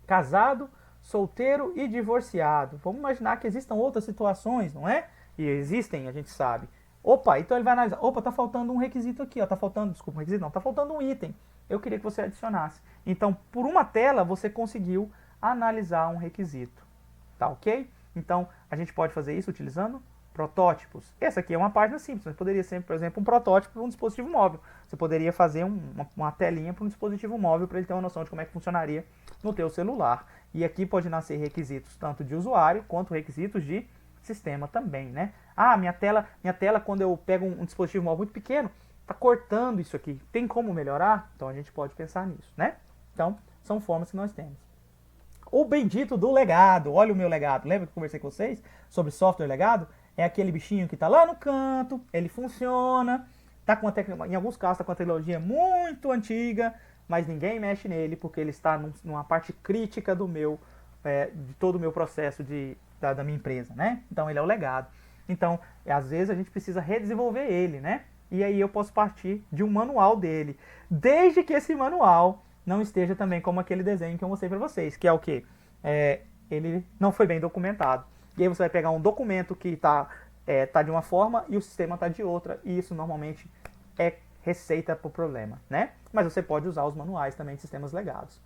casado, solteiro e divorciado. Vamos imaginar que existam outras situações, não é? E existem, a gente sabe. Opa, então ele vai analisar. Opa, tá faltando um requisito aqui, ó. Tá faltando, desculpa, um requisito não, tá faltando um item. Eu queria que você adicionasse. Então, por uma tela, você conseguiu analisar um requisito. Tá ok? Então, a gente pode fazer isso utilizando protótipos. Essa aqui é uma página simples. Você poderia ser, por exemplo, um protótipo para um dispositivo móvel. Você poderia fazer uma telinha para um dispositivo móvel para ele ter uma noção de como é que funcionaria no teu celular. E aqui pode nascer requisitos tanto de usuário quanto requisitos de sistema também, né? Minha tela quando eu pego um dispositivo móvel muito pequeno, tá cortando isso aqui. Tem como melhorar? Então a gente pode pensar nisso, né? Então, são formas que nós temos. O bendito do legado. Olha o meu legado. Lembra que eu conversei com vocês sobre software legado? É aquele bichinho que está lá no canto, ele funciona, em alguns casos está com a tecnologia muito antiga, mas ninguém mexe nele porque ele está numa parte crítica de todo o meu processo da minha empresa, né? Então ele é o legado. Então, às vezes a gente precisa redesenvolver ele, né? E aí eu posso partir de um manual dele, desde que esse manual não esteja também como aquele desenho que eu mostrei para vocês, que é o quê? Ele não foi bem documentado. E aí você vai pegar um documento que tá de uma forma e o sistema está de outra, e isso normalmente é receita para o problema, né? Mas você pode usar os manuais também de sistemas legados.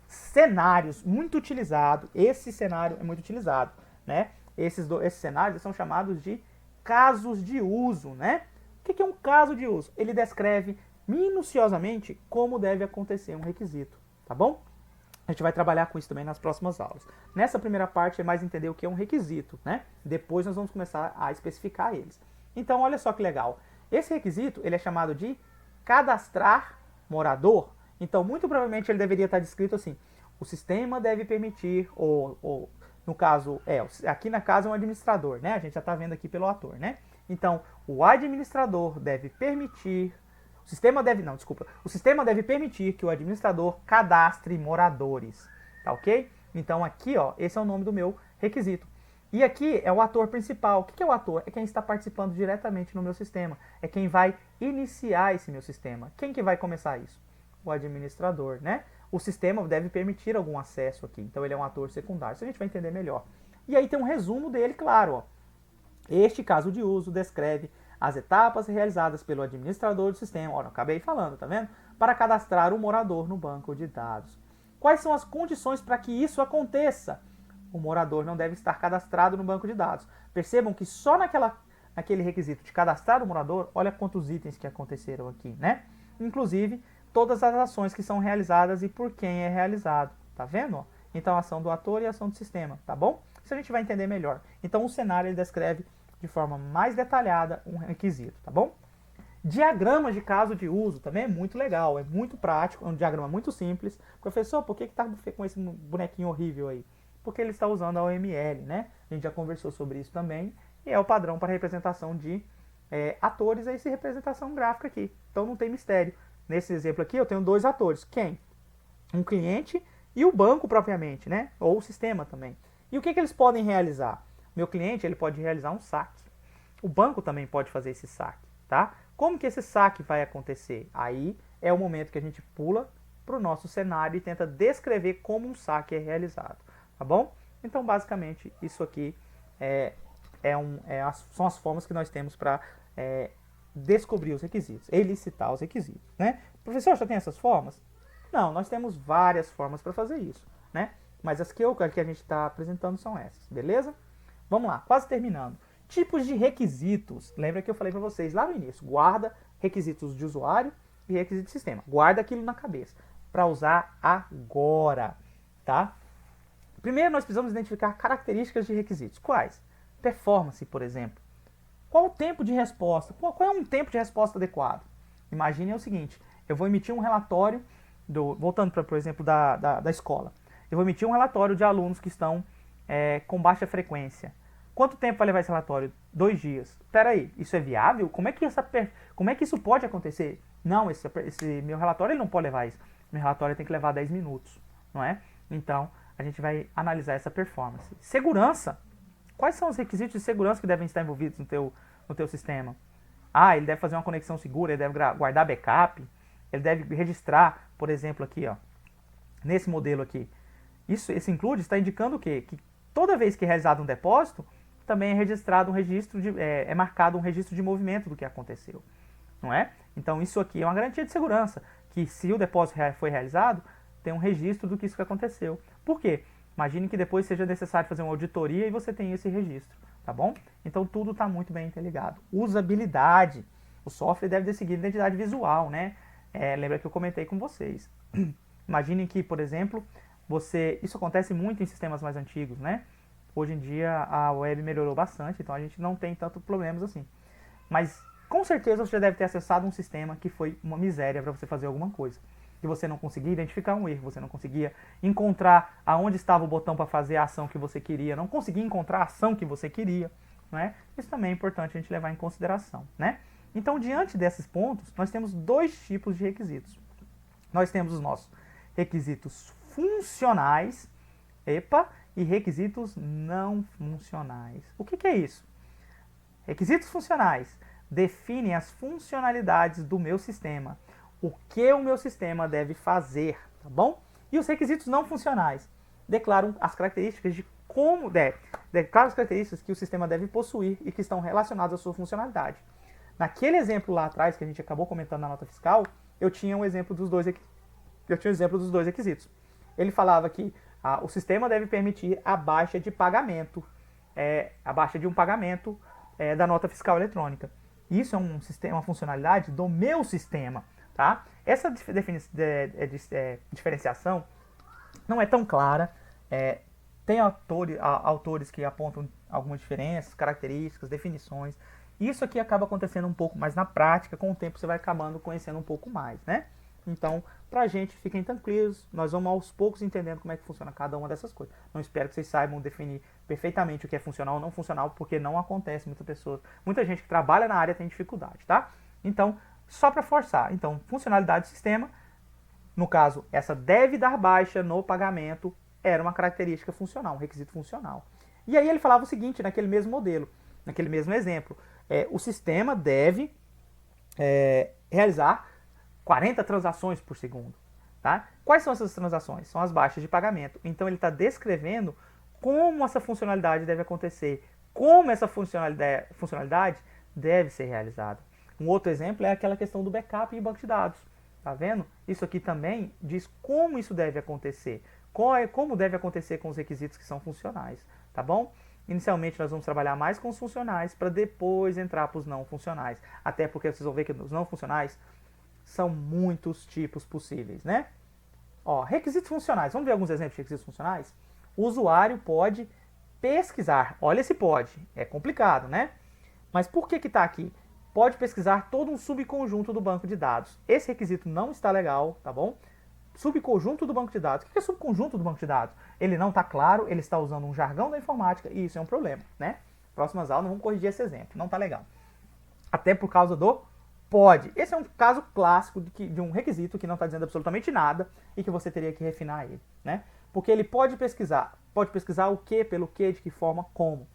Cenários, muito utilizado. Esse cenário é muito utilizado, né? Esses cenários são chamados de casos de uso, né? O que é um caso de uso? Ele descreve minuciosamente como deve acontecer um requisito, tá bom? A gente vai trabalhar com isso também nas próximas aulas. Nessa primeira parte é mais entender o que é um requisito, né? Depois nós vamos começar a especificar eles. Então, olha só que legal. Esse requisito, ele é chamado de cadastrar morador. Então, muito provavelmente ele deveria estar descrito assim: o sistema deve permitir, ou no caso, aqui na casa é um administrador, né? A gente já está vendo aqui pelo ator, né? Então, o administrador deve permitir, o sistema deve permitir que o administrador cadastre moradores, tá ok? Então aqui, ó, esse é o nome do meu requisito. E aqui é o ator principal. O que é o ator? É quem está participando diretamente no meu sistema. É quem vai iniciar esse meu sistema. Quem que vai começar isso? O administrador, né? o sistema deve permitir algum acesso aqui. Então ele é um ator secundário. Isso a gente vai entender melhor. E aí tem um resumo dele, claro. Ó. Este caso de uso descreve as etapas realizadas pelo administrador do sistema, ó, eu acabei falando, tá vendo? Para cadastrar o morador no banco de dados. Quais são as condições para que isso aconteça? O morador não deve estar cadastrado no banco de dados. Percebam que só naquele requisito de cadastrar o morador, olha quantos itens que aconteceram aqui, né? Inclusive, todas as ações que são realizadas e por quem é realizado, tá vendo? Ó? Então, a ação do ator e a ação do sistema, tá bom? Isso a gente vai entender melhor. Então, o cenário ele descreve de forma mais detalhada um requisito, tá bom? Diagrama de caso de uso também é muito legal, é muito prático, é um diagrama muito simples. Professor, por que está com esse bonequinho horrível aí? Porque ele está usando a OML, né? A gente já conversou sobre isso também, e é o padrão para representação de atores, é essa representação gráfica aqui. Então não tem mistério. Nesse exemplo aqui eu tenho dois atores. Quem? Um cliente e o banco propriamente, né? Ou o sistema também. E o que eles podem realizar? Meu cliente ele pode realizar um saque. O banco também pode fazer esse saque, tá? Como que esse saque vai acontecer? Aí é o momento que a gente pula para o nosso cenário e tenta descrever como um saque é realizado, tá bom? Então, basicamente, isso aqui são as formas que nós temos para descobrir os requisitos, elicitar os requisitos, né? Professor, já tem essas formas? Não, nós temos várias formas para fazer isso, né? Mas as que a gente está apresentando são essas, beleza? Vamos lá, quase terminando. Tipos de requisitos. Lembra que eu falei para vocês lá no início. Guarda requisitos de usuário e requisitos de sistema. Guarda aquilo na cabeça para usar agora, tá? Primeiro nós precisamos identificar características de requisitos. Quais? Performance, por exemplo. Qual o tempo de resposta? Qual é um tempo de resposta adequado? Imagine o seguinte, eu vou emitir um relatório, voltando para o exemplo da escola. Eu vou emitir um relatório de alunos que estão com baixa frequência. Quanto tempo vai levar esse relatório? 2 dias. Espera aí, isso é viável? Como é que isso pode acontecer? Não, esse meu relatório ele não pode levar isso. Meu relatório tem que levar 10 minutos, não é? Então, a gente vai analisar essa performance. Segurança. Quais são os requisitos de segurança que devem estar envolvidos no teu sistema? Ah, ele deve fazer uma conexão segura, ele deve guardar backup, ele deve registrar, por exemplo, aqui, ó, nesse modelo aqui. Esse include está indicando o quê? Que toda vez que é realizado um depósito, também é registrado é marcado um registro de movimento do que aconteceu, não é? Então isso aqui é uma garantia de segurança, que se o depósito foi realizado, tem um registro do que isso que aconteceu. Por quê? Imagine que depois seja necessário fazer uma auditoria e você tem esse registro, tá bom? Então tudo está muito bem interligado. Usabilidade. O software deve seguir identidade visual, né? Lembra que eu comentei com vocês. Imaginem que, por exemplo, isso acontece muito em sistemas mais antigos, né? Hoje em dia a web melhorou bastante, então a gente não tem tantos problemas assim. Mas com certeza você já deve ter acessado um sistema que foi uma miséria para você fazer alguma coisa. Que você não conseguia identificar um erro, você não conseguia encontrar aonde estava o botão para fazer a ação que você queria, não conseguia encontrar a ação que você queria, né? Isso também é importante a gente levar em consideração, né? Então, diante desses pontos, nós temos 2 tipos de requisitos. Nós temos os nossos requisitos funcionais, e requisitos não funcionais. O que é isso? Requisitos funcionais definem as funcionalidades do meu sistema, o que o meu sistema deve fazer, tá bom? E os requisitos não funcionais declaram as características declaram as características que o sistema deve possuir e que estão relacionadas à sua funcionalidade. Naquele exemplo lá atrás que a gente acabou comentando na nota fiscal, eu tinha um exemplo dos dois requisitos. Ele falava que o sistema deve permitir a baixa de pagamento, a baixa de um pagamento da nota fiscal eletrônica. Isso é uma funcionalidade do meu sistema, tá? Essa diferenciação não é tão clara. Tem autores que apontam algumas diferenças, características, definições. Isso aqui acaba acontecendo um pouco mais na prática, com o tempo você vai acabando conhecendo um pouco mais, né? Então, pra gente, fiquem tranquilos, nós vamos aos poucos entendendo como é que funciona cada uma dessas coisas. Não espero que vocês saibam definir perfeitamente o que é funcional ou não funcional, porque não acontece, muita gente que trabalha na área tem dificuldade, tá? Então, só para forçar, então, funcionalidade do sistema, no caso, essa deve dar baixa no pagamento, era uma característica funcional, um requisito funcional. E aí ele falava o seguinte, naquele mesmo modelo, naquele mesmo exemplo, o sistema deve realizar 40 transações por segundo. Tá? Quais são essas transações? São as baixas de pagamento. Então ele está descrevendo como essa funcionalidade deve acontecer, como essa funcionalidade deve ser realizada. Um outro exemplo é aquela questão do backup em banco de dados. Tá vendo? Isso aqui também diz como isso deve acontecer, como deve acontecer com os requisitos que são funcionais. Tá bom? Inicialmente nós vamos trabalhar mais com os funcionais para depois entrar para os não funcionais. Até porque vocês vão ver que os não funcionais são muitos tipos possíveis, né? Ó, requisitos funcionais. Vamos ver alguns exemplos de requisitos funcionais? O usuário pode pesquisar. Olha esse pode. É complicado, né? Mas por que está aqui? Pode pesquisar todo um subconjunto do banco de dados. Esse requisito não está legal, tá bom? Subconjunto do banco de dados. O que é subconjunto do banco de dados? Ele não está claro, ele está usando um jargão da informática e isso é um problema, né? Próximas aulas vamos corrigir esse exemplo. Não está legal. Até por causa do pode. Esse é um caso clássico de um requisito que não está dizendo absolutamente nada e que você teria que refinar ele, né? Porque ele pode pesquisar o que, pelo que, de que forma, como.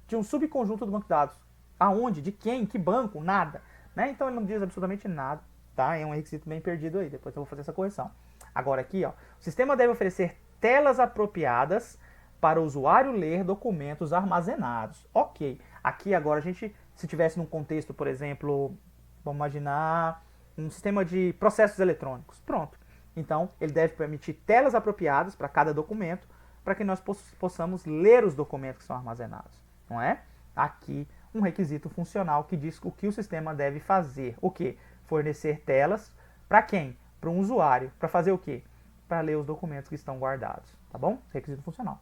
De um subconjunto do banco de dados. Aonde, de quem, que banco, nada. Né? Então ele não diz absolutamente nada, tá? É um requisito bem perdido aí, depois eu vou fazer essa correção. Agora aqui, ó, o sistema deve oferecer telas apropriadas para o usuário ler documentos armazenados. Ok, aqui agora a gente, se tivesse num contexto, por exemplo, vamos imaginar um sistema de processos eletrônicos. Pronto. Então, ele deve permitir telas apropriadas para cada documento, para que nós possamos ler os documentos que são armazenados. Não é? Aqui, um requisito funcional que diz o que o sistema deve fazer. O quê? Fornecer telas para quem? Para um usuário. Para fazer o quê? Para ler os documentos que estão guardados. Tá bom? Requisito funcional.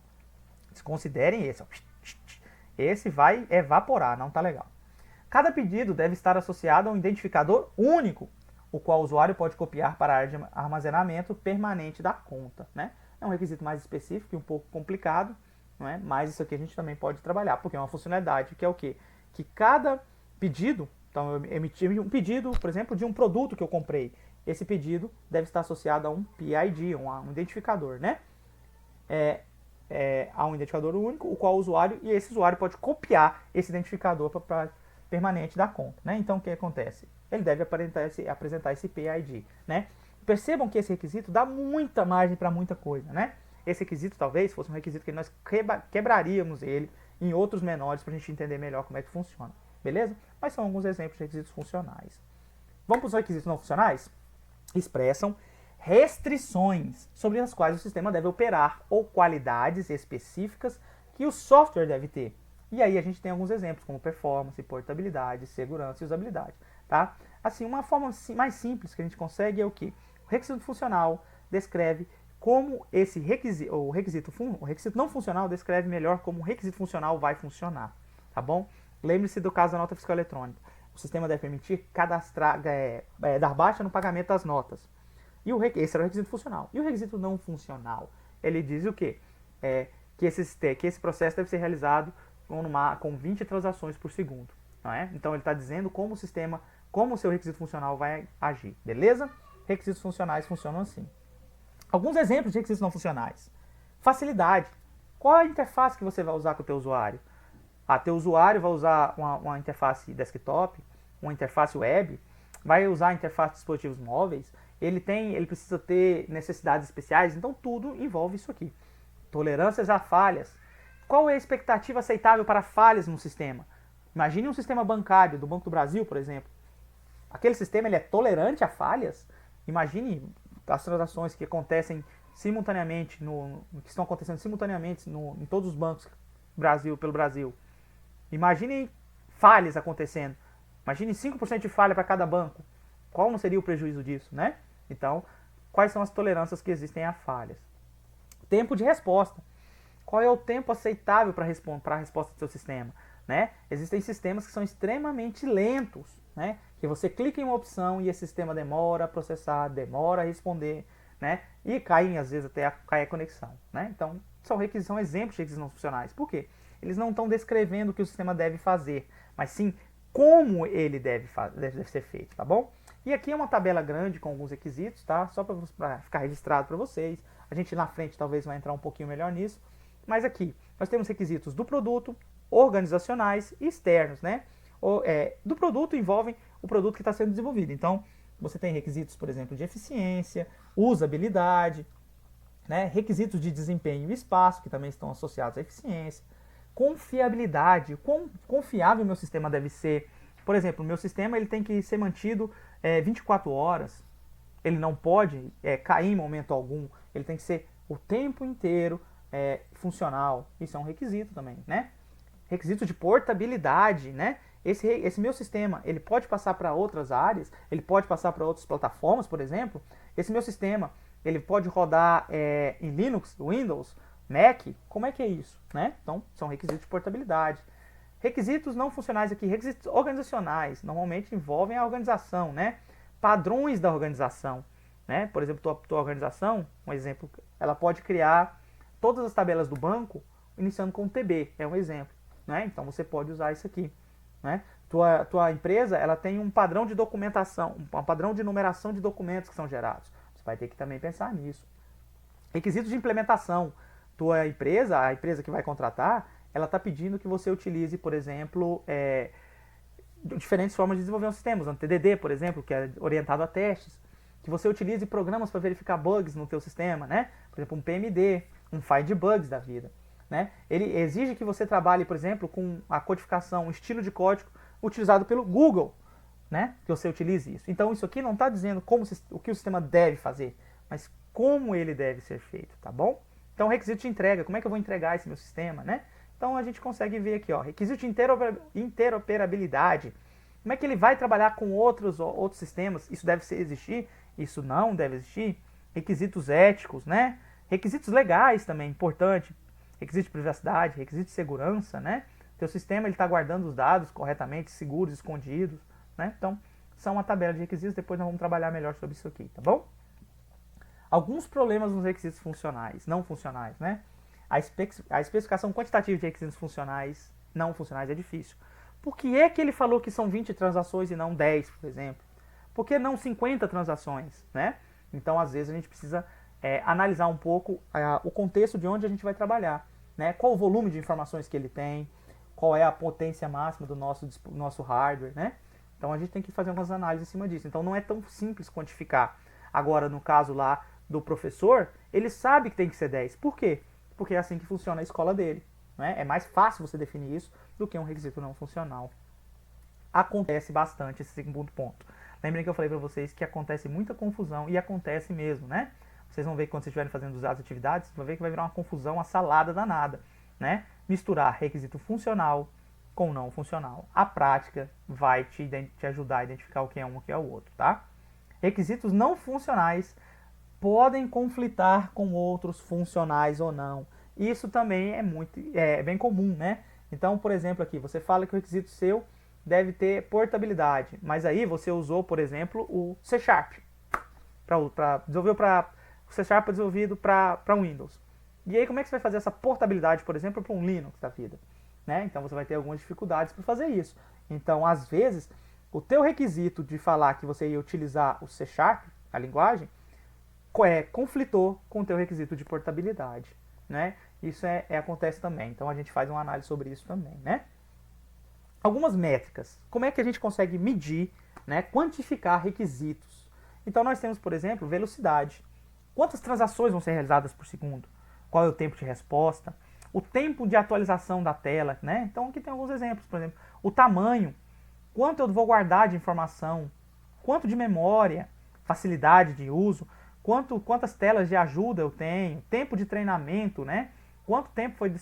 Considerem esse. Ó. Esse vai evaporar, não tá legal. Cada pedido deve estar associado a um identificador único, o qual o usuário pode copiar para a área de armazenamento permanente da conta. Né? É um requisito mais específico e um pouco complicado, não é? Mas isso aqui a gente também pode trabalhar, porque é uma funcionalidade que é o quê? Que cada pedido, então eu emiti um pedido, por exemplo, de um produto que eu comprei, esse pedido deve estar associado a um PID, um identificador, né? A um identificador único, o qual o usuário, e esse usuário pode copiar esse identificador para permanente da conta, né? Então o que acontece? Ele deve apresentar esse PID, né? Percebam que esse requisito dá muita margem para muita coisa, né? Esse requisito talvez fosse um requisito que nós quebraríamos ele em outros menores para a gente entender melhor como é que funciona, beleza? Mas são alguns exemplos de requisitos funcionais. Vamos para os requisitos não funcionais? Expressam restrições sobre as quais o sistema deve operar ou qualidades específicas que o software deve ter. E aí a gente tem alguns exemplos, como performance, portabilidade, segurança e usabilidade. Tá? Assim, uma forma mais simples que a gente consegue é o que? O requisito funcional descreve como esse requisito, o requisito não funcional descreve melhor como o requisito funcional vai funcionar. Tá bom? Lembre-se do caso da nota fiscal eletrônica. O sistema deve permitir dar baixa no pagamento das notas. Esse era o requisito funcional. E o requisito não funcional? Ele diz o quê? Que esse processo deve ser realizado com 20 transações por segundo. Não é? Então ele está dizendo como o seu requisito funcional vai agir. Beleza? Requisitos funcionais funcionam assim. Alguns exemplos de requisitos não funcionais. Facilidade. Qual é a interface que você vai usar com o teu usuário? Teu usuário vai usar uma interface desktop, uma interface web, vai usar a interface de dispositivos móveis, ele precisa ter necessidades especiais, então tudo envolve isso aqui. Tolerâncias a falhas. Qual é a expectativa aceitável para falhas no sistema? Imagine um sistema bancário do Banco do Brasil, por exemplo. Aquele sistema ele é tolerante a falhas? Imagine as transações que acontecem simultaneamente, que estão acontecendo simultaneamente em todos os bancos pelo Brasil. Imagine falhas acontecendo. Imagine 5% de falha para cada banco. Qual não seria o prejuízo disso, né? Então, quais são as tolerâncias que existem a falhas? Tempo de resposta. Qual é o tempo aceitável para a resposta do seu sistema? Né? Existem sistemas que são extremamente lentos, né? Que você clica em uma opção e esse sistema demora a processar, demora a responder, né? E às vezes até cai a conexão, né? Então, são exemplos de requisitos não funcionais. Por quê? Eles não estão descrevendo o que o sistema deve fazer, mas sim como ele deve ser feito, tá bom? E aqui é uma tabela grande com alguns requisitos, tá? Só para ficar registrado para vocês. A gente na frente talvez vai entrar um pouquinho melhor nisso. Mas aqui, nós temos requisitos do produto, organizacionais e externos, né? Do produto envolvem o produto que está sendo desenvolvido. Então, você tem requisitos, por exemplo, de eficiência, usabilidade, né? Requisitos de desempenho e espaço, que também estão associados à eficiência, confiabilidade, quão confiável o meu sistema deve ser. Por exemplo, o meu sistema ele tem que ser mantido 24 horas, ele não pode cair em momento algum, ele tem que ser o tempo inteiro funcional. Isso é um requisito também, né? Requisito de portabilidade, né? Esse meu sistema, ele pode passar para outras áreas, ele pode passar para outras plataformas, por exemplo. Esse meu sistema, ele pode rodar em Linux, Windows, Mac. Como é que é isso, né? Então, são requisitos de portabilidade. Requisitos não funcionais aqui, requisitos organizacionais, normalmente envolvem a organização, né? Padrões da organização, né? Por exemplo, tua organização, um exemplo, ela pode criar todas as tabelas do banco iniciando com TB, é um exemplo, né? Então você pode usar isso aqui, né? Tua empresa, ela tem um padrão de documentação, um padrão de numeração de documentos que são gerados. Você vai ter que também pensar nisso. Requisitos de implementação. Tua empresa, a empresa que vai contratar, ela está pedindo que você utilize, por exemplo, diferentes formas de desenvolver um sistema. Um TDD, por exemplo, que é orientado a testes. Que você utilize programas para verificar bugs no teu sistema, né? Por exemplo, um PMD, um Find Bugs da vida. Né? Ele exige que você trabalhe, por exemplo, com a codificação, um estilo de código utilizado pelo Google, né? Que você utilize isso. Então, isso aqui não está dizendo o que o sistema deve fazer, mas como ele deve ser feito, tá bom? Então, requisito de entrega, como é que eu vou entregar esse meu sistema, né? Então, a gente consegue ver aqui, ó, requisito de interoperabilidade. Como é que ele vai trabalhar com outros sistemas? Isso deve existir? Isso não deve existir? Requisitos éticos, né? Requisitos legais também, importante. Requisito de privacidade, requisito de segurança, né? Teu sistema está guardando os dados corretamente, seguros, escondidos, né? Então, são uma tabela de requisitos, depois nós vamos trabalhar melhor sobre isso aqui, tá bom? Alguns problemas nos requisitos funcionais, não funcionais, né? A especificação quantitativa de requisitos funcionais, não funcionais, é difícil. Por que é que ele falou que são 20 transações e não 10, por exemplo? Por que não 50 transações, né? Então, às vezes, a gente precisa analisar um pouco o contexto de onde a gente vai trabalhar, né? Qual o volume de informações que ele tem, qual é a potência máxima do nosso hardware, né? Então a gente tem que fazer algumas análises em cima disso. Então não é tão simples quantificar. Agora, no caso lá do professor, ele sabe que tem que ser 10. Por quê? Porque é assim que funciona a escola dele, né? É mais fácil você definir isso do que um requisito não funcional. Acontece bastante esse segundo ponto. Lembrem que eu falei para vocês que acontece muita confusão, e acontece mesmo, né? Vocês vão ver que quando vocês estiverem fazendo as atividades, vocês vão ver que vai virar uma confusão, uma salada danada, né? Misturar requisito funcional com não funcional. A prática vai te ajudar a identificar o que é um e o que é o outro, tá? Requisitos não funcionais podem conflitar com outros funcionais ou não. Isso também é bem comum, né? Então, por exemplo, aqui, você fala que o requisito seu deve ter portabilidade, mas aí você usou, por exemplo, o C Sharp. O C Sharp é desenvolvido para Windows. E aí, como é que você vai fazer essa portabilidade, por exemplo, para um Linux da vida? Né? Então, você vai ter algumas dificuldades para fazer isso. Então, às vezes, o teu requisito de falar que você ia utilizar o C Sharp, a linguagem, conflitou com o teu requisito de portabilidade. Né? Isso acontece também. Então, a gente faz uma análise sobre isso também. Né? Algumas métricas. Como é que a gente consegue medir, né, quantificar requisitos? Então, nós temos, por exemplo, velocidade. Quantas transações vão ser realizadas por segundo? Qual é o tempo de resposta? O tempo de atualização da tela, né? Então aqui tem alguns exemplos, por exemplo, o tamanho, quanto eu vou guardar de informação, quanto de memória, facilidade de uso, quantas telas de ajuda eu tenho, tempo de treinamento, né? Quanto tempo foi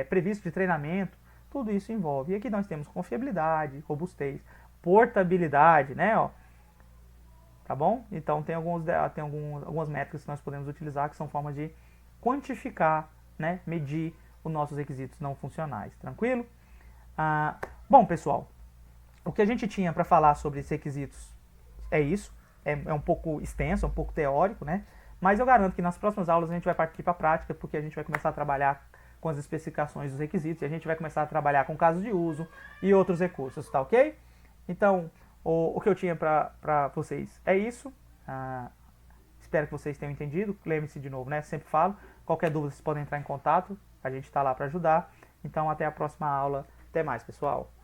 previsto de treinamento, tudo isso envolve. E aqui nós temos confiabilidade, robustez, portabilidade, né? Ó, tá bom? Então tem algumas métricas que nós podemos utilizar que são formas de quantificar, né, medir os nossos requisitos não funcionais, tranquilo? Bom, pessoal, o que a gente tinha para falar sobre esses requisitos é isso, é um pouco extenso, é um pouco teórico, né? Mas eu garanto que nas próximas aulas a gente vai partir para a prática, porque a gente vai começar a trabalhar com as especificações dos requisitos, e a gente vai começar a trabalhar com casos de uso e outros recursos, tá ok? Então, o que eu tinha para vocês é isso. Espero que vocês tenham entendido. Lembre-se de novo, né? Sempre falo. Qualquer dúvida, vocês podem entrar em contato. A gente está lá para ajudar. Então, até a próxima aula. Até mais, pessoal.